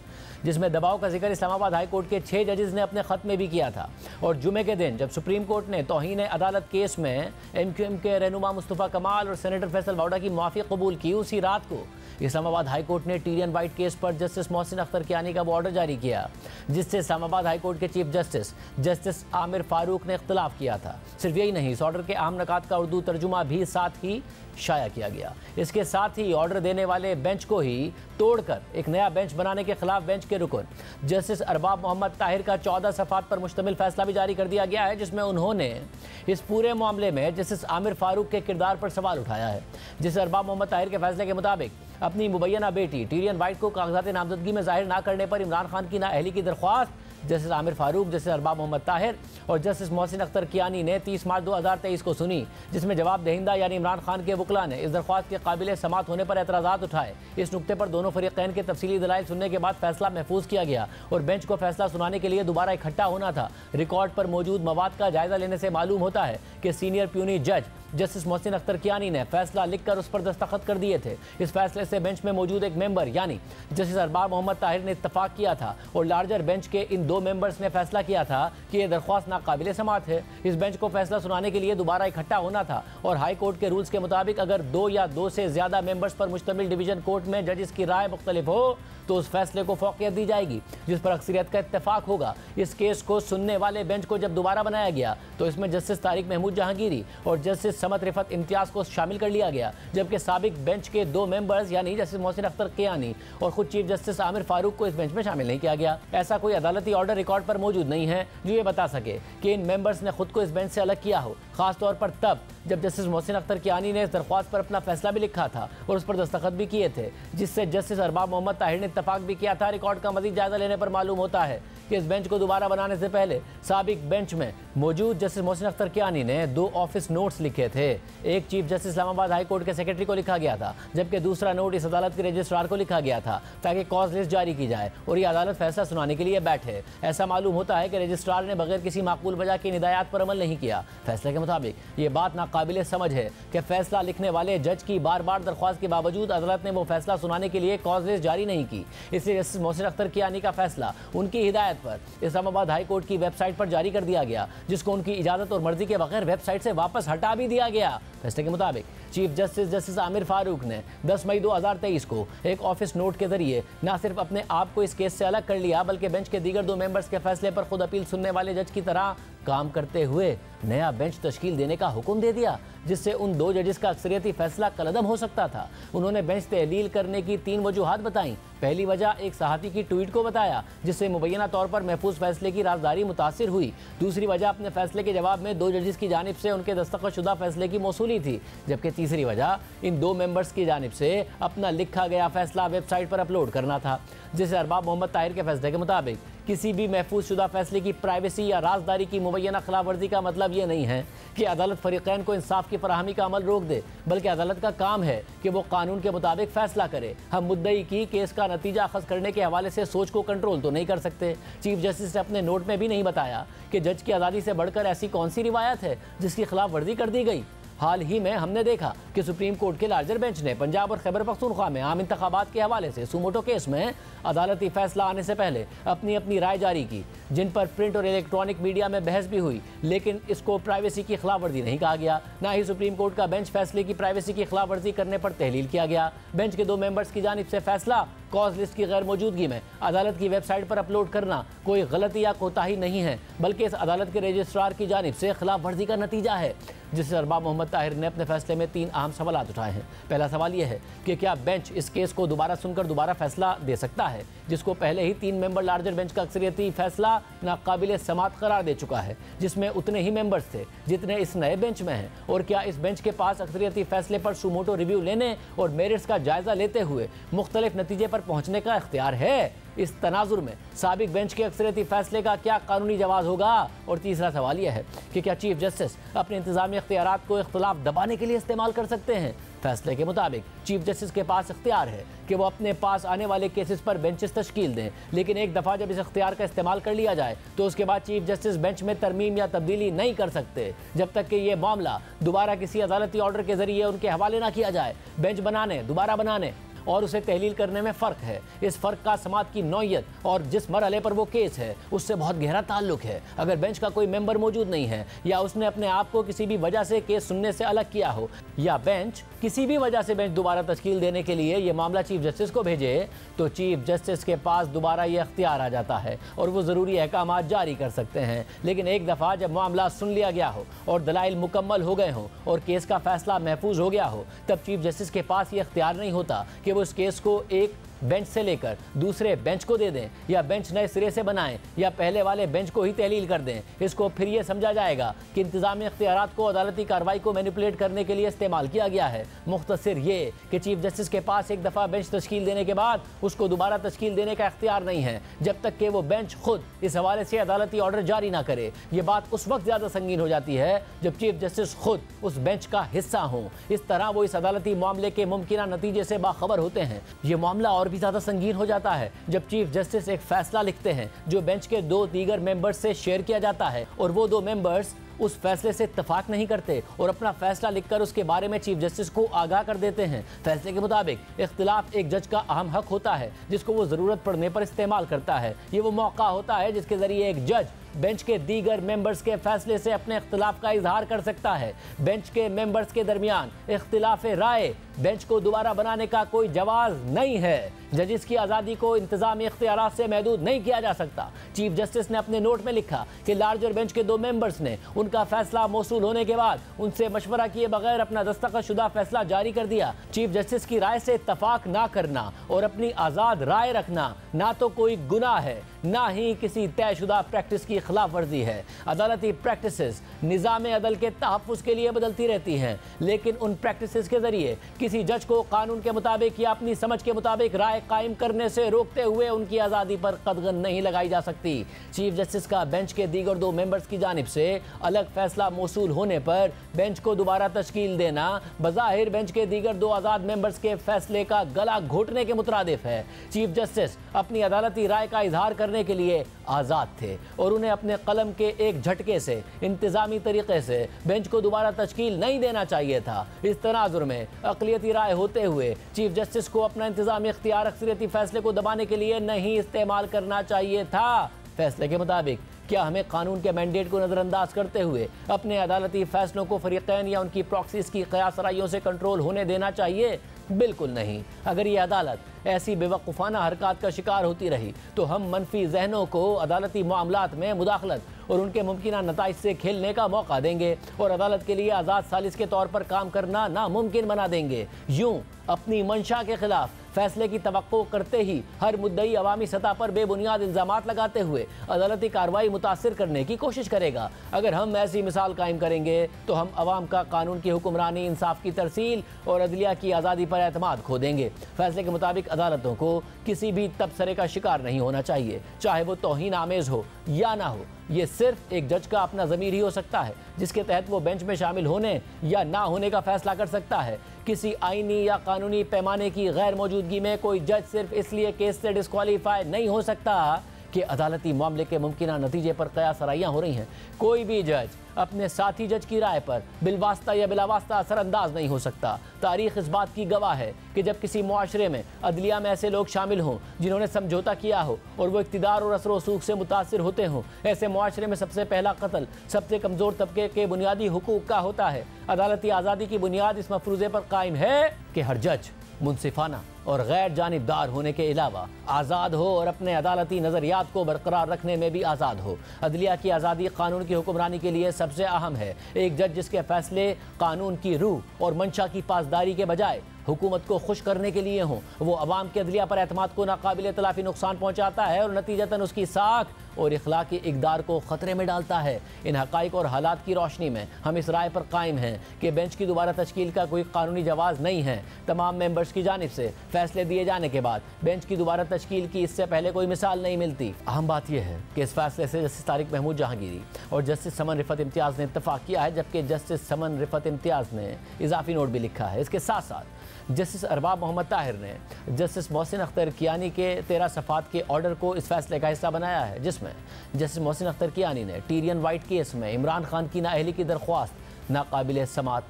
Speaker 1: जिसमें दबाव का जिक्र इस्लामाबाद हाई कोर्ट के 6 जजेस ने अपने ख़त में भी किया था। और जुमे के दिन जब सुप्रीम कोर्ट ने तौहीन अदालत केस में MQM के रहनुमा मुस्तफ़ा कमाल और सेनेटर फैसल वाउडा की माफ़ी कबूल की, उसी रात को इस्लामाबाद हाई कोर्ट ने टीरियन वाइट केस पर जस्टिस मोहसिन अख्तर कियानी का वो ऑर्डर जारी किया, जिससे इस्लामाबाद हाई कोर्ट के चीफ जस्टिस आमिर फारूक ने इख्तलाफ किया था। सिर्फ यही नहीं, इस ऑर्डर के अहम नकात का उर्दू तर्जुमा भी साथ ही शाया किया गया। इसके साथ ही ऑर्डर देने वाले बेंच को ही तोड़कर एक नया बेंच बनाने के खिलाफ बेंच के रुकन जस्टिस अरबाब मोहम्मद ताहिर का 14 सफ़ात पर मुश्तमिल फैसला भी जारी कर दिया गया है, जिसमें उन्होंने इस पूरे मामले में जस्टिस आमिर फारूक के किरदार पर सवाल उठाया है। जिस अरबाब मोहम्मद ताहिर के फैसले के मुताबिक अपनी मुबैना बेटी टीरियन वाइट को कागजात नामजदगी में जाहिर ना करने पर इमरान खान की नाअहली की दरख्वास्त जस्टिस आमिर फारूक, जस्टिस अरबाब मोहम्मद ताहिर और जस्टिस मोहसिन अख्तर कियानी ने 30 मार्च 2023 को सुनी, जिसमें जवाब दहिंदा यानी इमरान खान के वकला ने इस दरख्वास्त के काबिल समात होने पर एतराज़ात उठाए। इस नुक्ते पर दोनों फरीक़ैन के तफसीली दलाइल सुनने के बाद फैसला महफूज किया गया और बेंच को फैसला सुनाने के लिए दोबारा इकट्ठा होना था। रिकॉर्ड पर मौजूद मवाद का जायजा लेने से मालूम होता है कि सीनियर प्यूनी जज जस्टिस मोहसिन अख्तर कियानी ने फैसला लिखकर उस पर दस्तखत कर दिए थे। इस फैसले से बेंच में मौजूद एक मेंबर यानी जस्टिस अरबाब मोहम्मद ताहिर ने इत्तफाक किया था और लार्जर बेंच के इन 2 मेंबर्स ने फैसला किया था कि यह दरख्वास्त नाकाबिल समात है। इस बेंच को फैसला सुनाने के लिए दोबारा इकट्ठा होना था और हाई कोर्ट के रूल्स के मुताबिक अगर 2 या 2 से ज्यादा मेंबर्स पर मुश्तमिल डिवीजन कोर्ट में जजेस की राय मुख्तलिफ हो तो उस फैसले को फौकियत दी जाएगी, जिस पर अक्सरियत का इत्तेफाक होगा। इस केस को सुनने वाले बेंच को जब दोबारा बनाया गया तो इसमें जस्टिस तारिक महमूद जहांगीरी और जस्टिस समत रिफत इम्तियाज को शामिल कर लिया गया, जबकि साबिक बेंच के 2 मेंबर्स यानी जस्टिस मोहसिन अख्तर कियानी और खुद चीफ जस्टिस आमिर फारूक को इस बेंच में शामिल नहीं किया गया। ऐसा कोई अदालती ऑर्डर रिकॉर्ड पर मौजूद नहीं है जो ये बता सके कि इन मेंबर्स ने खुद को इस बेंच से अलग किया हो, खासतौर पर तब जब जस्टिस मोहसिन अख्तर कियानी ने इस दरख्वास्त पर अपना फैसला भी लिखा था और उस पर दस्तखत भी किए थे, जिससे जस्टिस अरबाब मोहम्मद ताहिर ने इत्तफाक भी किया था। रिकॉर्ड का मजीद जायजा लेने पर मालूम होता है कि इस बेंच को दोबारा बनाने से पहले साबिक बेंच में मौजूद जस्टिस मोहसिन अख्तर कियानी ने 2 ऑफिस नोट्स लिखे थे। एक chief justice Islamabad high court के सेक्रेटरी को लिखा गया था, जबकि दूसरा नोट इस अदालत के रजिस्ट्रार को लिखा गया था ताकि कॉज लिस्ट जारी की जाए और ये अदालत फैसला सुनाने के लिए बैठे। ऐसा मालूम होता है कि रजिस्ट्रार ने बगैर किसी माकूल वजह की हिदायत पर अमल नहीं किया। फैसले के मुताबिक ये बात नाकाबिल समझ है कि फैसला लिखने वाले जज की बार बार दरख्वास्त के बावजूद अदालत ने वो फैसला सुनाने के लिए कॉज लिस्ट जारी नहीं की। इसलिए जस्टिस मोहसिन अख्तर कियानी का फैसला उनकी हिदायत पर इस्लामाबाद हाई कोर्ट की वेबसाइट पर जारी कर दिया गया, जिसको उनकी इजाजत और मर्जी के बगैर वेबसाइट से वापस हटा भी दिया लिया गया। फैसले के मुताबिक चीफ जस्टिस आमिर फारूक ने 10 मई 2023 को एक ऑफिस नोट के जरिए न सिर्फ अपने आप को इस केस से अलग कर लिया, बल्कि बेंच के दीगर 2 मेंबर्स के फैसले पर खुद अपील सुनने वाले जज की तरह काम करते हुए नया बेंच तश्कील देने का हुक्म दे दिया, जिससे उन 2 जजेस का अक्सरियती फैसला कलअदम हो सकता था। उन्होंने बेंच तहलील करने की 3 वजूहात बताई। पहली वजह एक सहाफ़ी की ट्वीट को बताया, जिससे मुबैना तौर पर महफूज फैसले की राजदारी मुतासिर हुई। दूसरी वजह अपने फैसले के जवाब में 2 जजेस की जानिब से उनके दस्तखतशुदा फैसले की मौसूली थी, जबकि तीसरी वजह इन 2 मेंबर्स की जानिब से अपना लिखा गया फैसला वेबसाइट पर अपलोड करना था, जिसे अरबाब मोहम्मद ताहिर के फैसले के मुताबिक किसी भी महफूज शुदा फैसले की प्राइवेसी या राजदारी की मुबैना खिलाफ वर्जी का मतलब ये नहीं है कि अदालत फरीकैन को इंसाफ की फराहमी का अमल रोक दे, बल्कि अदालत का काम है कि वो कानून के मुताबिक फैसला करे। हम मुद्दई की केस का नतीजा अखज़ करने के हवाले से सोच को कंट्रोल तो नहीं कर सकते। चीफ जस्टिस ने अपने नोट में भी नहीं बताया कि जज की आज़ादी से बढ़कर ऐसी कौन सी रिवायत है जिसकी खिलाफ वर्जी कर दी गई। हाल ही में हमने देखा कि सुप्रीम कोर्ट के लार्जर बेंच ने पंजाब और खैबर पख्तूनख्वा में आम इंतखाबात के हवाले से सुमोटो केस में अदालती फैसला आने से पहले अपनी अपनी राय जारी की, जिन पर प्रिंट और इलेक्ट्रॉनिक मीडिया में बहस भी हुई, लेकिन इसको प्राइवेसी की खिलाफ वर्जी नहीं कहा गया। ना ही सुप्रीम कोर्ट का बेंच फैसले की प्राइवेसी की खिलाफ वर्जी करने पर तहलील किया गया। बेंच के 2 मेंबर्स की जानिब से फैसला कॉज लिस्ट की गैर मौजूदगी में अदालत की वेबसाइट पर अपलोड करना कोई गलती या कोताही नहीं है, बल्कि इस अदालत के रजिस्ट्रार की जानिब से खिलाफ वर्जी का नतीजा है, जिससे अरबाब मोहम्मद ताहिर ने अपने फैसले में 3 अहम सवालात उठाए हैं। पहला सवाल यह है कि क्या बेंच इस केस को दोबारा सुनकर दोबारा फैसला दे सकता है, जिसको पहले ही 3 मेंबर लार्जर बेंच का अक्सरियती फैसला नाकाबिल समात करार दे चुका है, जिसमें उतने ही मेंबर्स थे जितने इस नए बेंच में हैं। और क्या इस बेंच के पास अक्सरियती फैसले पर सुमोटो रिव्यू लेने और मेरिट्स का जायजा लेते हुए मुख्तलिफ नतीजे पर पहुंचने का इख्तियार है? इस तनाजुर में साबिक बेंच के अक्सरियती फैसले का क्या कानूनी जवाब होगा? और तीसरा सवाल यह है कि क्या चीफ जस्टिस अपने इंतजामी इख्तियारात को इख्तिलाफ दबाने के लिए इस्तेमाल कर सकते हैं? फैसले के मुताबिक चीफ जस्टिस के पास इख्तियार है कि वो अपने पास आने वाले केसेस पर बेंचेस तश्कील दें, लेकिन एक दफ़ा जब इस इख्तियार का इस्तेमाल कर लिया जाए तो उसके बाद चीफ जस्टिस बेंच में तरमीम या तब्दीली नहीं कर सकते जब तक कि ये मामला दोबारा किसी अदालती ऑर्डर के जरिए उनके हवाले ना किया जाए। बेंच बनाने, दोबारा बनाने और उसे तहलील करने में फ़र्क है। इस फ़र्क का समात की नौयत और जिस मरहले पर वो केस है उससे बहुत गहरा ताल्लुक है। अगर बेंच का कोई मेंबर मौजूद नहीं है, या उसने अपने आप को किसी भी वजह से केस सुनने से अलग किया हो, या बेंच किसी भी वजह से बेंच दोबारा तश्कील देने के लिए ये मामला चीफ जस्टिस को भेजे, तो चीफ जस्टिस के पास दोबारा ये अख्तियार आ जाता है और वो ज़रूरी अहकाम जारी कर सकते हैं। लेकिन एक दफ़ा जब मामला सुन लिया गया हो और दलाइल मुकम्मल हो गए हों और केस का फैसला महफूज हो गया हो, तब चीफ जस्टिस के पास ये अख्तियार नहीं होता कि वो इस केस को एक बेंच से लेकर दूसरे बेंच को दे दें, या बेंच नए सिरे से बनाएं, या पहले वाले बेंच को ही तहलील कर दें। इसको फिर ये समझा जाएगा कि इंतजामी इख्तियारात को अदालती कार्रवाई को मैनिपुलेट करने के लिए इस्तेमाल किया गया है। मुख्तसर ये कि चीफ जस्टिस के पास एक दफ़ा बेंच तश्कील देने के बाद उसको दोबारा तश्कील देने का इख्तियार नहीं है जब तक कि वो बेंच खुद इस हवाले से अदालती ऑर्डर जारी ना करे। ये बात उस वक्त ज़्यादा संगीन हो जाती है जब चीफ जस्टिस खुद उस बेंच का हिस्सा हों। इस तरह वो इस अदालती मामले के मुमकिना नतीजे से बाखबर होते हैं। ये मामला और भी ज़्यादा संगीन हो जाता है जब चीफ जस्टिस एक फैसला लिखते हैं जो बेंच के 2 दीगर मेंबर्स से शेयर किया जाता है और वो 2 मेंबर्स उस फैसले से इत्तफाक नहीं करते और अपना फैसला लिखकर उसके बारे में चीफ जस्टिस को आगाह कर देते हैं। फैसले के मुताबिक इख्तिलाफ एक जज का अहम हक होता है जिसको वो ज़रूरत पड़ने पर इस्तेमाल करता है। ये वो मौका होता है जिसके ज़रिए एक जज बेंच के दीगर मेंबर्स के फैसले से अपने इख्तिलाफ का इजहार कर सकता है। बेंच के मेंबर्स के दरमियान इख्तिलाफ राय बेंच को दोबारा बनाने का कोई जवाज नहीं है। जजिस की आज़ादी को इंतजामी इख्तियारात से महदूद नहीं किया जा सकता। चीफ जस्टिस ने अपने नोट में लिखा कि लार्जर बेंच के 2 मेंबर्स ने उनका फैसला मौसूल होने के बाद उनसे मशवरा किए बगैर अपना दस्तखतशुदा फैसला जारी कर दिया। चीफ जस्टिस की राय से इत्तफाक ना करना और अपनी आज़ाद राय रखना ना तो कोई गुनाह है, ना ही किसी तयशुदा प्रैक्टिस की खिलाफ वर्जी है। अदालती प्रैक्टिसेस निज़ाम अदल के तहफ़्फ़ुज़ के लिए बदलती रहती हैं, लेकिन उन प्रैक्टिसेस के ज़रिए किसी जज को कानून के मुताबिक या अपनी समझ के मुताबिक राय कायम करने से रोकते हुए उनकी आज़ादी पर कदगन नहीं लगाई जा सकती। चीफ जस्टिस का बेंच के दीगर 2 मेंबर्स की जानिब से अलग फैसला मौसूल होने पर बेंच को दोबारा तश्कील देना बज़ाहिर बेंच के दीगर 2 आज़ाद मेंबर्स के फैसले का गला घोटने के मुतरादिफ है। चीफ जस्टिस अपनी अदालती राय का इजहार करने के लिए आज़ाद थे और उन्हें अपने कलम के एक झटके से इंतजामी तरीके से बेंच को दोबारा तश्कील नहीं देना चाहिए था। इस तनाजुर में अक़लियती राय होते हुए चीफ जस्टिस को अपना इंतजामी इख्तियार अक्सरियती फैसले को दबाने के लिए नहीं इस्तेमाल करना चाहिए था। फैसले के मुताबिक क्या हमें कानून के मैंडेट को नज़रअंदाज करते हुए अपने अदालती फैसलों को फरीक़ैन या उनकी प्रॉक्सीज की क़यासराइयों से कंट्रोल होने देना चाहिए? बिल्कुल नहीं। अगर ये अदालत ऐसी बेवकूफ़ाना हरकत का शिकार होती रही तो हम मनफी जहनों को अदालती मामलात में मुदाखलत और उनके मुमकिन नताइज से खेलने का मौका देंगे और अदालत के लिए आज़ाद सालिस के तौर पर काम करना नामुमकिन बना देंगे। यूं अपनी मंशा के खिलाफ फैसले की तवक्को करते ही हर मुद्दई अवामी सतह पर बेबुनियाद इल्ज़ामात लगाते हुए अदालती कार्रवाई मुतासिर करने की कोशिश करेगा। अगर हम ऐसी मिसाल कायम करेंगे तो हम अवाम का कानून की हुक्मरानी, इंसाफ की तरसील और अदलिया की आज़ादी पर एतमाद खो देंगे। फैसले के मुताबिक अदालतों को किसी भी तबसरे का शिकार नहीं होना चाहिए, चाहे वो तौहीन आमेज हो या ना हो। ये सिर्फ एक जज का अपना ज़मीर ही हो सकता है जिसके तहत वो बेंच में शामिल होने या ना होने का फैसला कर सकता है। किसी आईनी या कानूनी पैमाने की गैर मौजूदगी में कोई जज सिर्फ इसलिए केस से डिस्क्वालीफाई नहीं हो सकता कि अदालती मामले के मुमकिन नतीजे पर क़यासराइयाँ हो रही हैं। कोई भी जज अपने साथी जज की राय पर बिलवास्ता या बिलावास्ता असरअंदाज नहीं हो सकता। तारीख इस बात की गवाह है कि जब किसी मुआशरे में अदलिया में ऐसे लोग शामिल हों जिन्होंने समझौता किया हो और वो इक़्तिदार और असर वसूख से मुतासिर होते हों, ऐसे मुआशरे में सबसे पहला कत्ल सबसे कमज़ोर तबके के बुनियादी हुकूक का होता है। अदालती आज़ादी की बुनियाद इस मफरूज़े पर कायम है कि हर जज मुनसिफाना और गैर जानिबदार होने के अलावा आज़ाद हो और अपने अदालती नज़रियात को बरकरार रखने में भी आज़ाद हो। अदलिया की आज़ादी कानून की हुक्मरानी के लिए सबसे अहम है। एक जज जिसके फैसले कानून की रूह और मंशा की पासदारी के बजाय हुकूमत को खुश करने के लिए हों, वो अवाम के अदलिया पर एतमाद को नाकाबिल तलाफी नुकसान पहुँचाता है और नतीजतन उसकी साख और इखलाकी इक़दार को ख़तरे में डालता है। इन हक़ाइक़ और हालात की रोशनी में हम इस राय पर कायम हैं कि बेंच की दोबारा तश्कील का कोई कानूनी जवाज़ नहीं है। तमाम मेंबर्स की जानिब से फैसले दिए जाने के बाद बेंच की दोबारा तश्कील की इससे पहले कोई मिसाल नहीं मिलती। अहम बात यह है कि इस फैसले से जस्टिस तारिक महमूद जहांगीरी और जस्टिस समन रिफत इम्तियाज़ ने इत्तफाक किया है, जबकि जस्टिस समन रिफत इम्तियाज़ ने इजाफी नोट भी लिखा है। इसके साथ साथ जस्टिस अरबाब मोहम्मद ताहिर ने जस्टिस मोहसिन अख्तर कियानी के 13 सफ़ात के ऑर्डर को इस फैसले का हिस्सा बनाया है, जिसमें जस्टिस मोहसिन अख्तर कियानी ने टीरियन वाइट केस में इमरान खान की नाअहली की दरख्वास्त नाकाबिल समात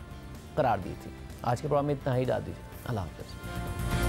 Speaker 1: करार दी थी। आज के प्रोग्राम में इतना ही डाल दीजिए। अल्लाह हाफ़िज़।